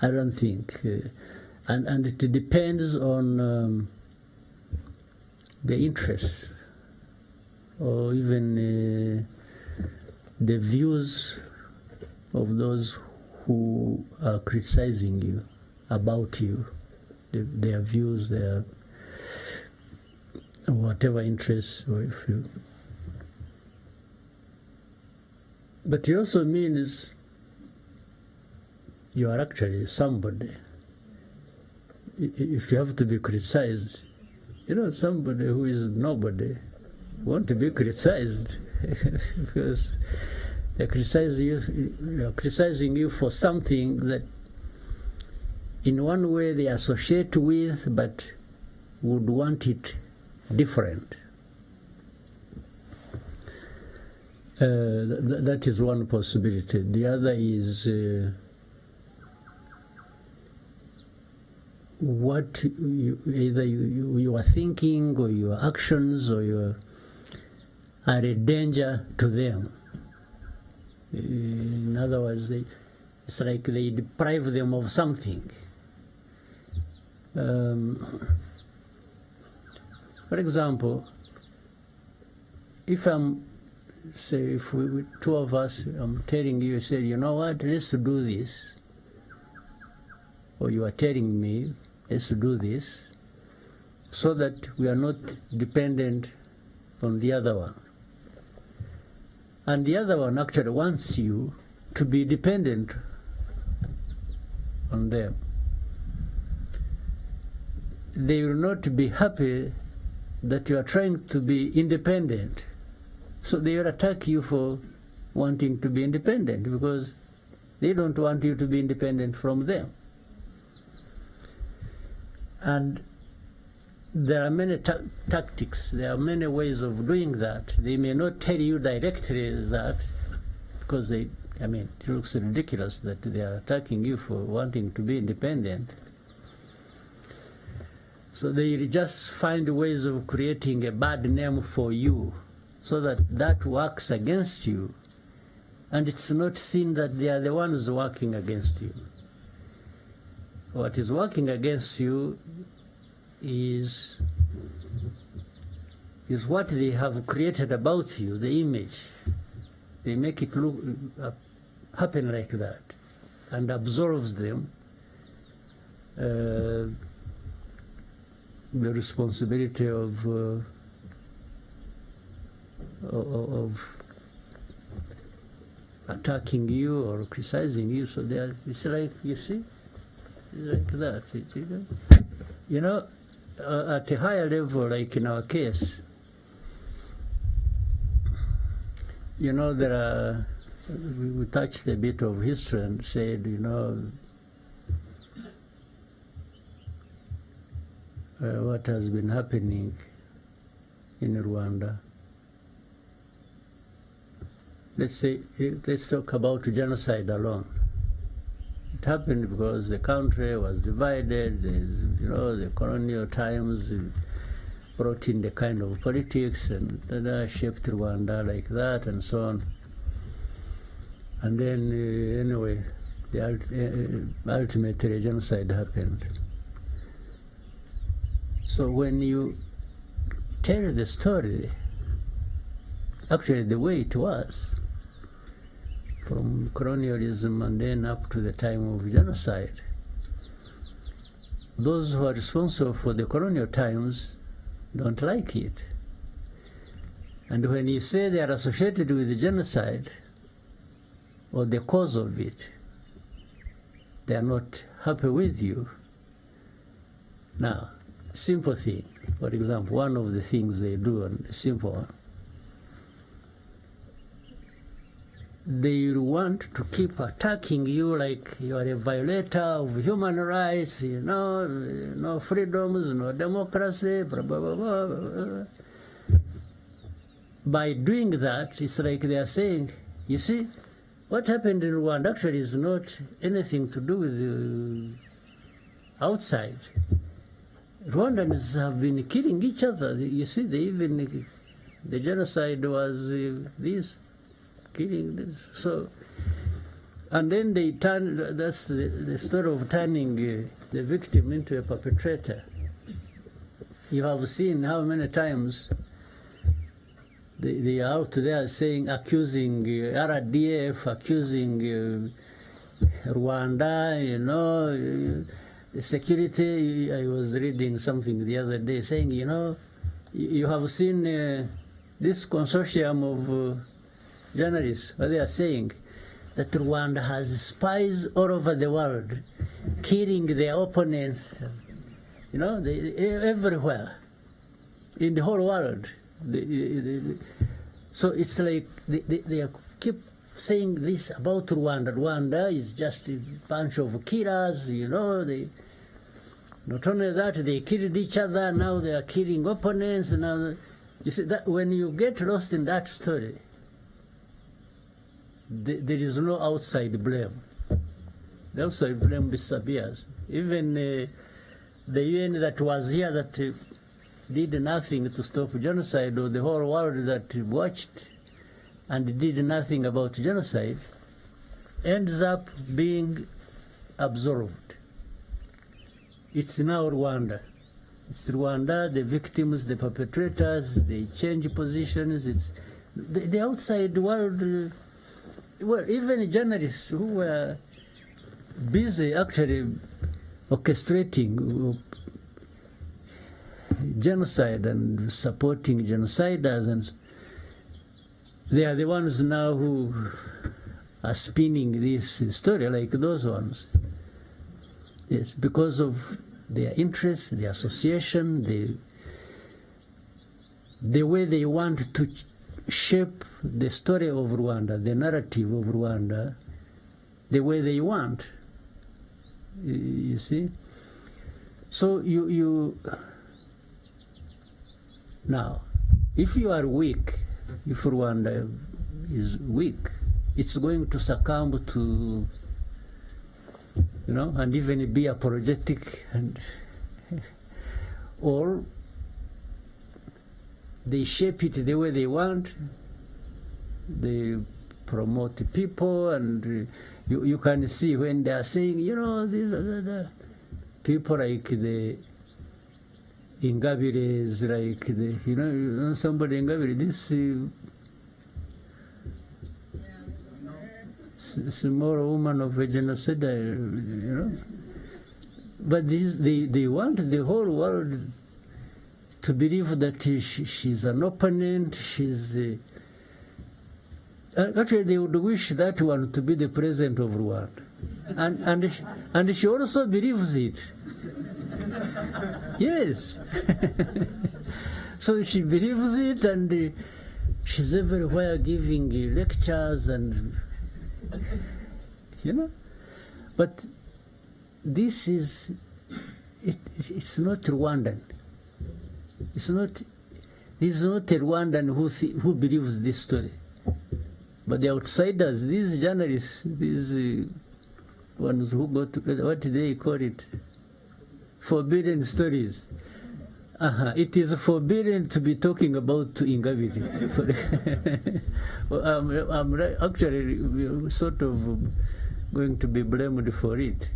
Speaker 2: I don't think. And it depends on the interests, or even the views of those who are criticizing you, about you, their views, their whatever interests, or if you. But it also means you are actually somebody. If you have to be criticized, somebody who is nobody want to be criticized because they're criticizing you for something that in one way they associate with, but would want it different. That is one possibility. The other is what either you are thinking, or your actions, or you are a danger to them. In other words, it's like they deprive them of something. For example, if we two of us, I'm telling you, say, you know what, let's do this. Or you are telling me, let's do this, so that we are not dependent on the other one. And the other one actually wants you to be dependent on them. They will not be happy that you are trying to be independent. So they will attack you for wanting to be independent, because they don't want you to be independent from them. And there are many tactics, there are many ways of doing that. They may not tell you directly that, because it looks ridiculous that they are attacking you for wanting to be independent. So they just find ways of creating a bad name for you, so that works against you. And it's not seen that they are the ones working against you. What is working against you is is what they have created about you, the image. They make it look happen like that, and absolves them the responsibility of attacking you or criticizing you. So it's like, you see, it's like that. You know, at a higher level, like in our case, you know, there are, we touched a bit of history and said, you know, what has been happening in Rwanda. Let's talk about genocide alone. It happened because the country was divided. You know, the colonial times brought in the kind of politics and shaped Rwanda like that and so on. And then, anyway, ultimately genocide happened. So when you tell the story, actually the way it was, from colonialism and then up to the time of genocide, those who are responsible for the colonial times don't like it. And when you say they are associated with the genocide or the cause of it, they are not happy with you. Now, simple thing, for example, one of the things they do, and a simple one, they want to keep attacking you like you are a violator of human rights, you know, no freedoms, no democracy, blah, blah, blah, blah, blah. By doing that, it's like they are saying, you see, what happened in Rwanda actually is not anything to do with the outside. Rwandans have been killing each other. You see, the genocide was this. Killing this. So, and then they turn, that's the story of turning the victim into a perpetrator. You have seen how many times they are out there saying, accusing RDF, accusing Rwanda, you know, the security. I was reading something the other day saying, you know, you have seen this consortium of journalists, what they are saying, that Rwanda has spies all over the world, killing their opponents, you know, everywhere, in the whole world. So it's like they keep saying this about Rwanda. Rwanda is just a bunch of killers, you know. Not only that, they killed each other, now they are killing opponents. Now, you see, that when you get lost in that story, there is no outside blame. The outside blame disappears. Even the UN that was here that did nothing to stop genocide, or the whole world that watched and did nothing about genocide, ends up being absolved. It's now Rwanda. It's Rwanda, the victims, the perpetrators, they change positions. It's the outside world. Well, even journalists who were busy actually orchestrating genocide and supporting genociders, and they are the ones now who are spinning this story like those ones. Yes, because of their interest, their association, the way they want to shape the story of Rwanda, the narrative of Rwanda, the way they want. You see? So you now, if you are weak, if Rwanda is weak, it's going to succumb to, you know, and even be apologetic, and or they shape it the way they want. They promote people, and you can see when they are saying, you know, these people like the Ingabire is like, you know somebody Ingabire, this small woman of a genocide, you know. But they want the whole world to believe that she's an opponent, she's... actually, they would wish that one to be the president of Rwanda. And she also believes it. Yes. So she believes it, and she's everywhere giving lectures and, you know. But this is, it's not Rwandan. This is not a Rwandan who believes this story. But the outsiders, these journalists, these ones who go to, what do they call it? Forbidden stories. It is forbidden to be talking about Ingabire. I'm actually sort of going to be blamed for it.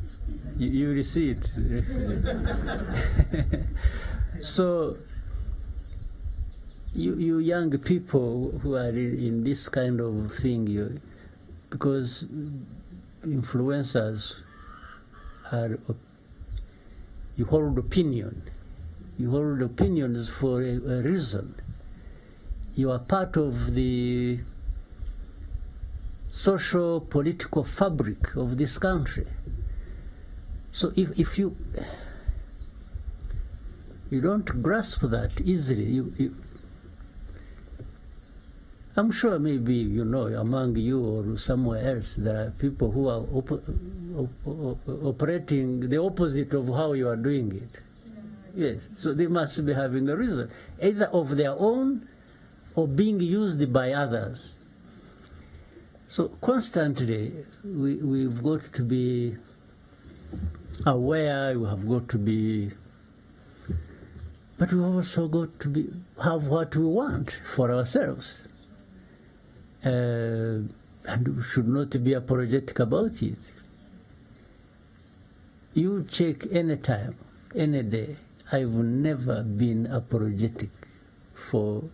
Speaker 2: You will see it. So, you young people who are in this kind of thing, because influencers are, you hold opinion. You hold opinions for a reason. You are part of the social political fabric of this country. So if you don't grasp that easily, I'm sure maybe, you know, among you or somewhere else, there are people who are operating the opposite of how you are doing it. Yes, so they must be having a reason, either of their own or being used by others. So constantly, we've got to be aware, we have got to be, but we also got to have what we want for ourselves. And we should not be apologetic about it. You check any time, any day, I've never been apologetic for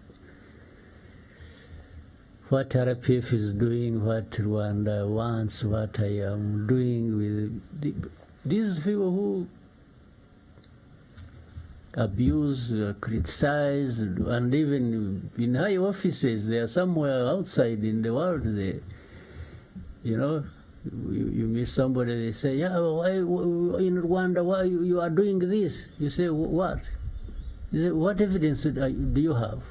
Speaker 2: what RPF is doing, what Rwanda wants, what I am doing with these people who abuse, criticize, and even in high offices, they are somewhere outside in the world. They, you know, you meet somebody, they say, yeah, why in Rwanda, why you are doing this? You say, what? You say, what evidence do you have?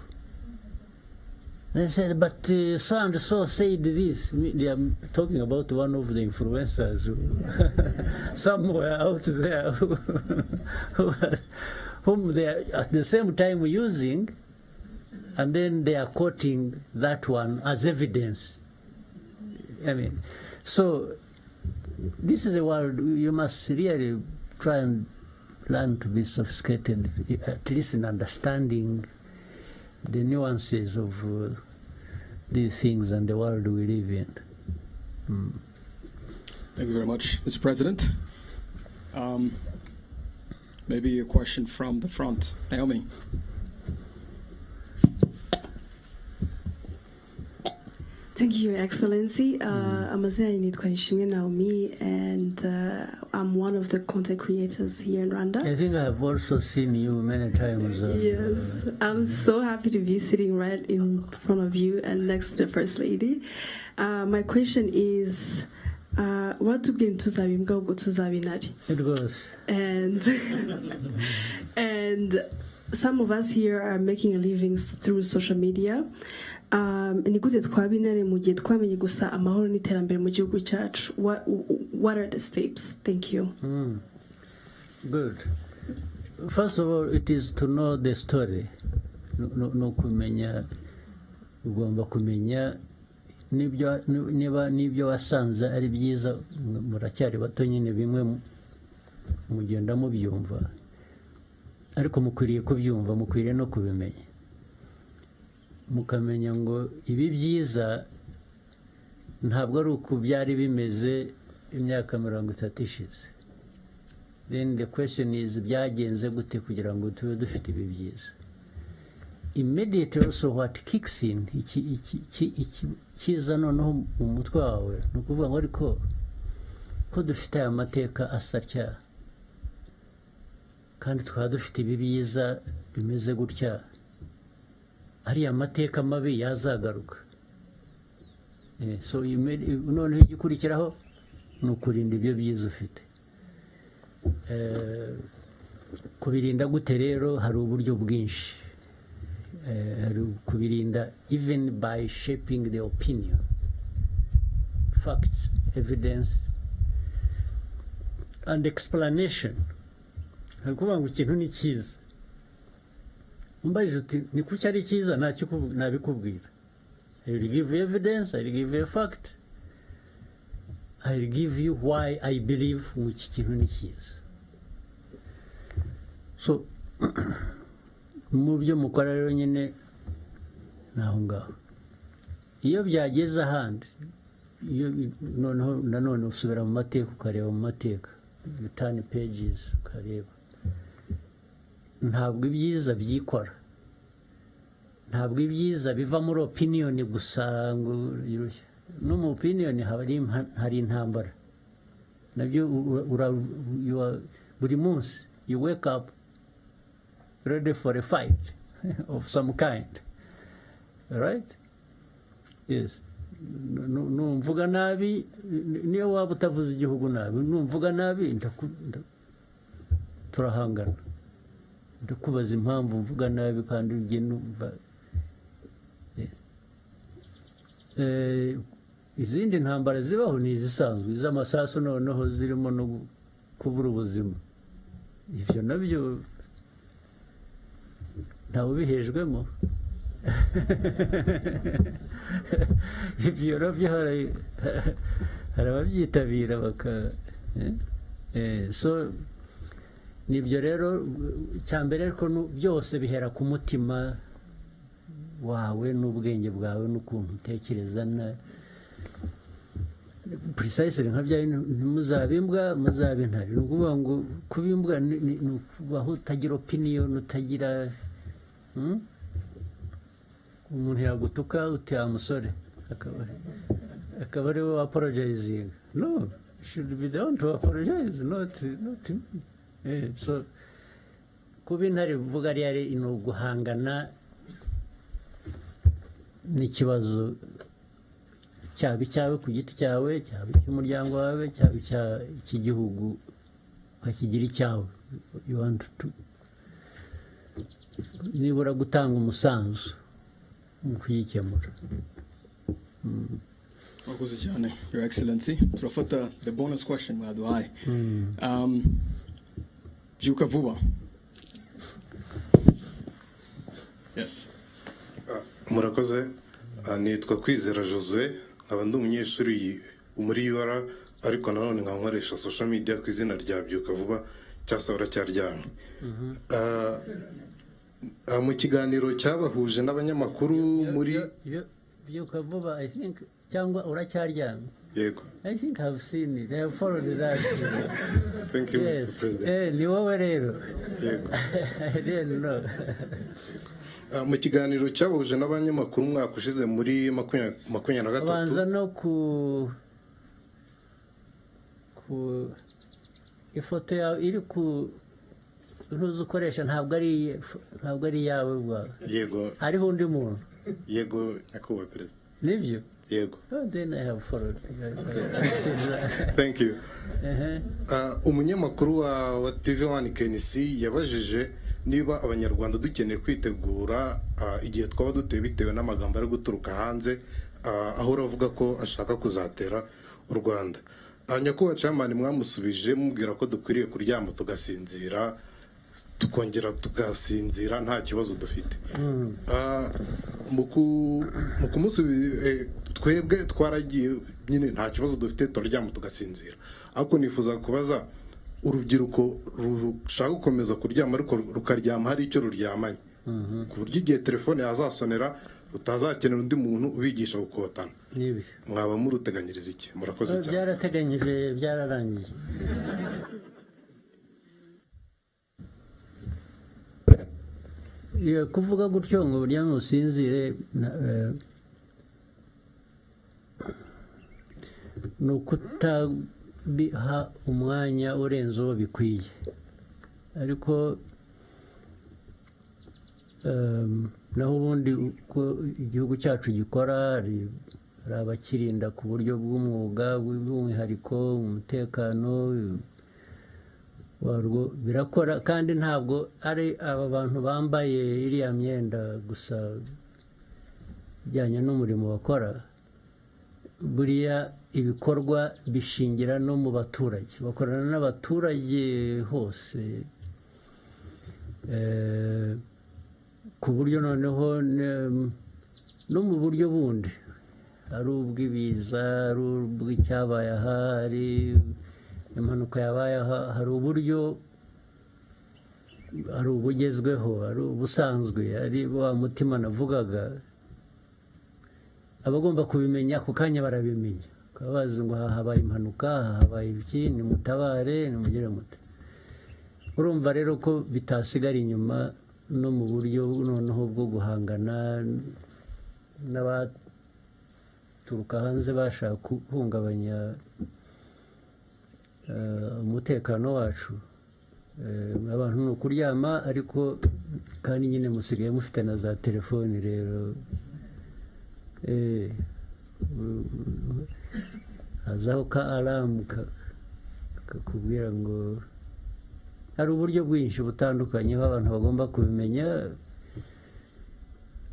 Speaker 2: They said, but so-and-so said this. They are talking about one of the influencers somewhere out there whom they are at the same time using, and then they are quoting that one as evidence. I mean, so this is a world you must really try and learn to be sophisticated, at least in understanding the nuances of these things and the world we live in.
Speaker 1: Thank you very much, Mr. President. Maybe a question from the front. Naomi.
Speaker 7: Thank you, Your Excellency. Amazina nitwa Naomi, and I'm one of the content creators here in Rwanda.
Speaker 2: I think I have also seen you many times.
Speaker 7: Yes, I'm so happy to be sitting right in front of you and next to the First Lady. My question is, what took them to Zabinari?
Speaker 2: It goes.
Speaker 7: And some of us here are making a living through social media. Ni gute twabinare mu gihe twamenye gusa amahoro n'iterambere mu gihugu cyacu? What are the steps? Thank you.
Speaker 2: Good. First of all, it is to know the story. No kumenya, ugomba kumenya nibyo wasanze ari byiza, muracyari bato nyine bimwe mugenda mubyumva, ariko mukwiriye kubyumva, mukwiriye no kubimenya, mukamenya ngo ibi byiza ntabwo ari uko byari bimeze imyaka 30 ishize. then the question is byagenze gute kugira ngo tube dufite ibi byiza. Immediately also what kicks in kiza noneho mu mutwe wawe ni ukuvuga ngo ariko ko dufite aya mateka asatya kandi twaba dufite ibi byiza bimeze gutya, ariya mateka mabi yazagaruka. So noneho igikurikiraho ni ukurinda ibyo byiza ufite. Kubirinda gute rero? Hari uburyo bwinshi. Kubirinda even by shaping the opinion, facts, evidence and explanation. Hari kuvuga ngo ikintu ni cyiza, umbajije uti ni kuki ari cyiza, nabikubwira. I will give you evidence, I will give you a fact, I will give you why I believe ngo iki kintu ni cyiza. So mu byo mukora rero nyine naho ngaho, iyo byageze ahandi, iyo noneho nanone usubira mu mateka ukareba mu mateka, you turn pages ukareba. Ntabwo ibyiza byikora, ntabwo ibyiza biva muri opinion gusa ngo no mu opinion hari intambara nabyo. Buri munsi you wake up ready for a fight of some kind, right? Yes. Numvuga nabi, niyo waba utavuze igihugu nabi, numvuga nabi turahangana. Ndakubaza impamvu mvuga nabi kandi ugiye numva. Izindi ntambara zibaho ni izisanzwe, iz'amasasu noneho zirimo no kubura ubuzima. Ibyo nabyo ntawe ubihejwemo. Ibyo nabyo hari ababyitabira baka. So nibyo rero cyambere, ariko byose bihera ku mutima wawe n'ubwenge bwawe n'ukuntu utekereza na precisely nka bya ntimuzabimbwa muzabe intare. Ni ukuvuga ngo kubimbwa ni ukubaho utagira opinion, utagira umuntu yagutuka uti amusore akaba ari we apologizing. No, should be the one to apologize, not to me. So kuba intare bivuga ari ni uguhangana n'ikibazo cyaba icyawe ku giti cyawe, cyaba icy'umuryango wawe, cyaba icy'igihugu ukakigira icyawe. You want to nibura gutanga umusanzu mu kuyikemura.
Speaker 1: Mwakoze cyane, Your Excellency. Turafata the bonus question mwaduhaye. Byuka vuba. Yes.
Speaker 8: Murakoze. Nitwa Kwizera Josue, nkaba ndi umunyeshuri muri UR, ariko nanone nkankoresha social media ku izina rya Byuka Vuba cyasabura cyaryamye. Mu kiganiro cyabahuje n'abanyamakuru muri
Speaker 2: Byuka Vuba, I think, cyangwa uracyaryamye.
Speaker 8: Yego.
Speaker 2: I think I've seen it. I have followed that.
Speaker 8: Thank you,
Speaker 2: yes.
Speaker 8: Mr. President.
Speaker 2: Ni wowe rero.
Speaker 8: Yego.
Speaker 2: I didn't know.
Speaker 8: Mu kiganiro cyabahuje n'abanyamakuru mwaka ushize muri 2023.
Speaker 2: Banza no ku ifoto yawe iri ku ntuzukoresha, ntabwo ari yawe bwa.
Speaker 8: Yego.
Speaker 2: Hariho undi muntu.
Speaker 8: Yego, nyakubahwa Perezida.
Speaker 2: Nibyo?
Speaker 8: Yego.
Speaker 2: Oh, then I have followed.
Speaker 8: Thank you. Umunyamakuru wa TV1 KNC yabajije niba abanyarwanda dukeneye kwitegura igihe twaba duteye bitewe n'amagambo ari guturuka hanze, aho uravuga ko ashaka kuzatera u Rwanda. Nyakubahwa Chairman, mwamusubije mubwira ko dukwiriye kuryama tugasinzira, tukongera tugasinzira nta kibazo dufite. Mu kumusubiza twebwe twaragiye nyine nta kibazo dufite, turaryama tugasinzira. Ariko nifuza kubaza urubyiruko rushaka gukomeza kuryama ariko rukaryama hari icyo ruryamanye, ku buryo igihe telefone yazasonera utazakenera undi muntu ubigisha gukotana.
Speaker 2: Nibi
Speaker 8: mwaba muruteganyiriza iki? Murakoze cyane.
Speaker 2: Byarateganyije, byararangiye. kuvuga gutyo ngo uryame usinzire ni ukutabiha umwanya urenze uwo bikwiye, ariko naho ubundi uko igihugu cyacu gikora hari abakirinda ku buryo bw'umwuga bw'umwihariko, umutekano warwo birakora, kandi ntabwo ari aba bantu bambaye iriya myenda gusa ijyanye n'umurimo bakora. Buriya ibikorwa bishingira no mu baturage, bakorana n'abaturage hose, ku buryo noneho no mu buryo bundi, ari ubw'ibiza, ari ubw'icyabaye aha, ari impanuka yabaye aha, hari uburyo, hari ubugezweho, hari ubusanzwe, ari wa mutima navugaga, abagomba kubimenya ako kanya barabimenya, bakaba bazi ngo aha habaye impanuka, aha habaye iki, nimutabare, nimugire mute. Urumva rero ko bitasigara inyuma no mu buryo noneho bwo guhangana n'abaturuka hanze bashaka guhungabanya umutekano wacu. Abantu ni ukuryama, ariko kandi nyine musigaye mufite na za telefoni rero, hazaho ka alamu kakubwira ngo hari uburyo bwinshi butandukanye aho abantu bagomba kubimenya.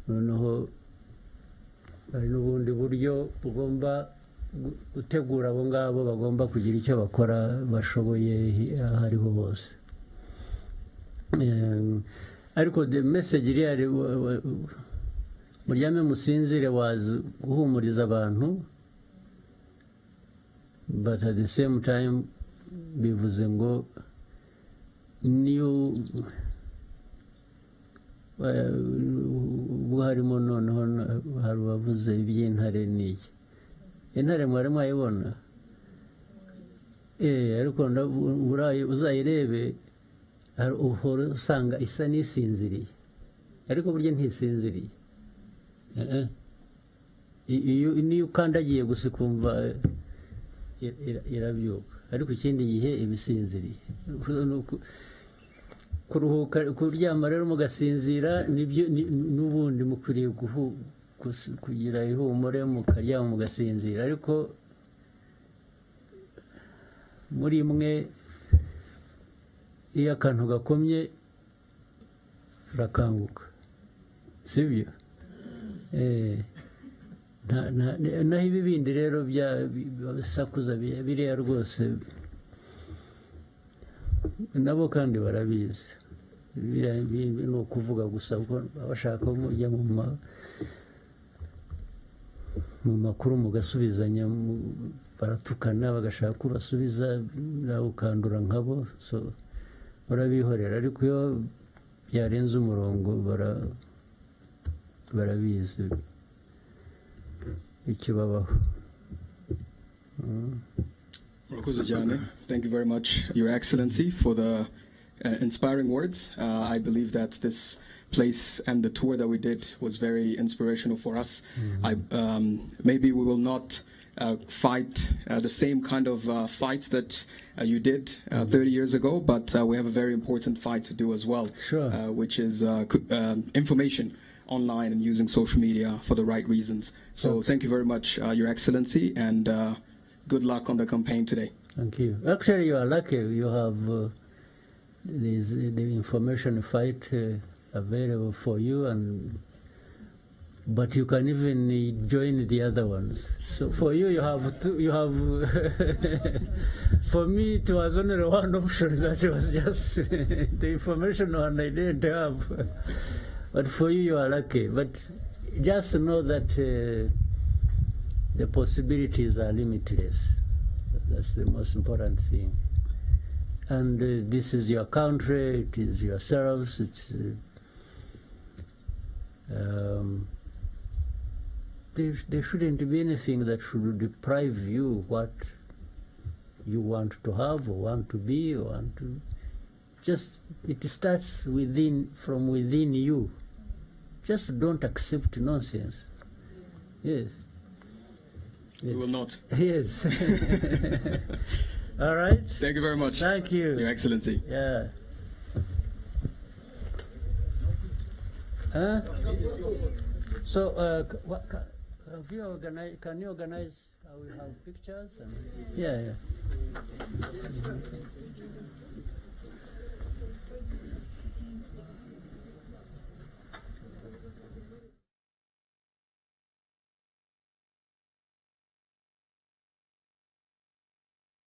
Speaker 2: Noneho hari n'ubundi buryo bugomba gutegura abo ngabo bagomba kugira icyo bakora bashoboye aho ariho hose. Ariko the message iri muryame musinzire wazi guhumuriza abantu, but at the same time bivuze ngo niyo ubwo harimo noneho hari uwavuze iby'intare n'iki. Intare mwari mwayibona? Ariko uzayirebe uhora usanga isa n'isinziriye, ariko burya ntisinziriye. Niyo ukandagiye gusa ukumva irabyuka, ariko ikindi gihe ibisinziriye. Kuruhuka, kuryama rero mugasinzira, nibyo n'ubundi mukwiriye kugira ihumure, mukaryama mugasinzira, ariko muri mwe iyo akantu gakomye urakanguka, sibyo? Naho ibi bindi rero bisakuza biriya rwose nabo kandi barabizi, ni ukuvuga gusa ko abashaka mujya mu makuru mugasubizanya, baratukana bagashaka kubasubiza, nawe ukandura nkabo, so barabihorera. Ariko iyo byarenze umurongo barabizi ikibabaho.
Speaker 1: Thank you very much, Your Excellency, for the inspiring words. I believe that this place and the tour that we did was very inspirational for us. Maybe we will not fight the same kind of fights that you did 30 years ago, but we have a very important fight to do as well, which is information online and using social media for the right reasons. So thank you very much, Your Excellency, and good luck on the campaign today.
Speaker 2: Thank you. Actually, you are lucky. You have the information fight available for you, but you can even join the other ones. So for you, you have for me, it was only one option, that was just the information one I didn't have. But for you, you are lucky. But just know that the possibilities are limitless. That's the most important thing. And this is your country, it is yourselves, it's there shouldn't be anything that should deprive you what you want to have or want to be or want to. Just it starts from within you. Just don't accept nonsense. Yes.
Speaker 1: We will not.
Speaker 2: Yes. All right.
Speaker 1: Thank you very much.
Speaker 2: Thank you.
Speaker 1: Your Excellency.
Speaker 2: Yeah. So, can you organize? I will have pictures and yeah.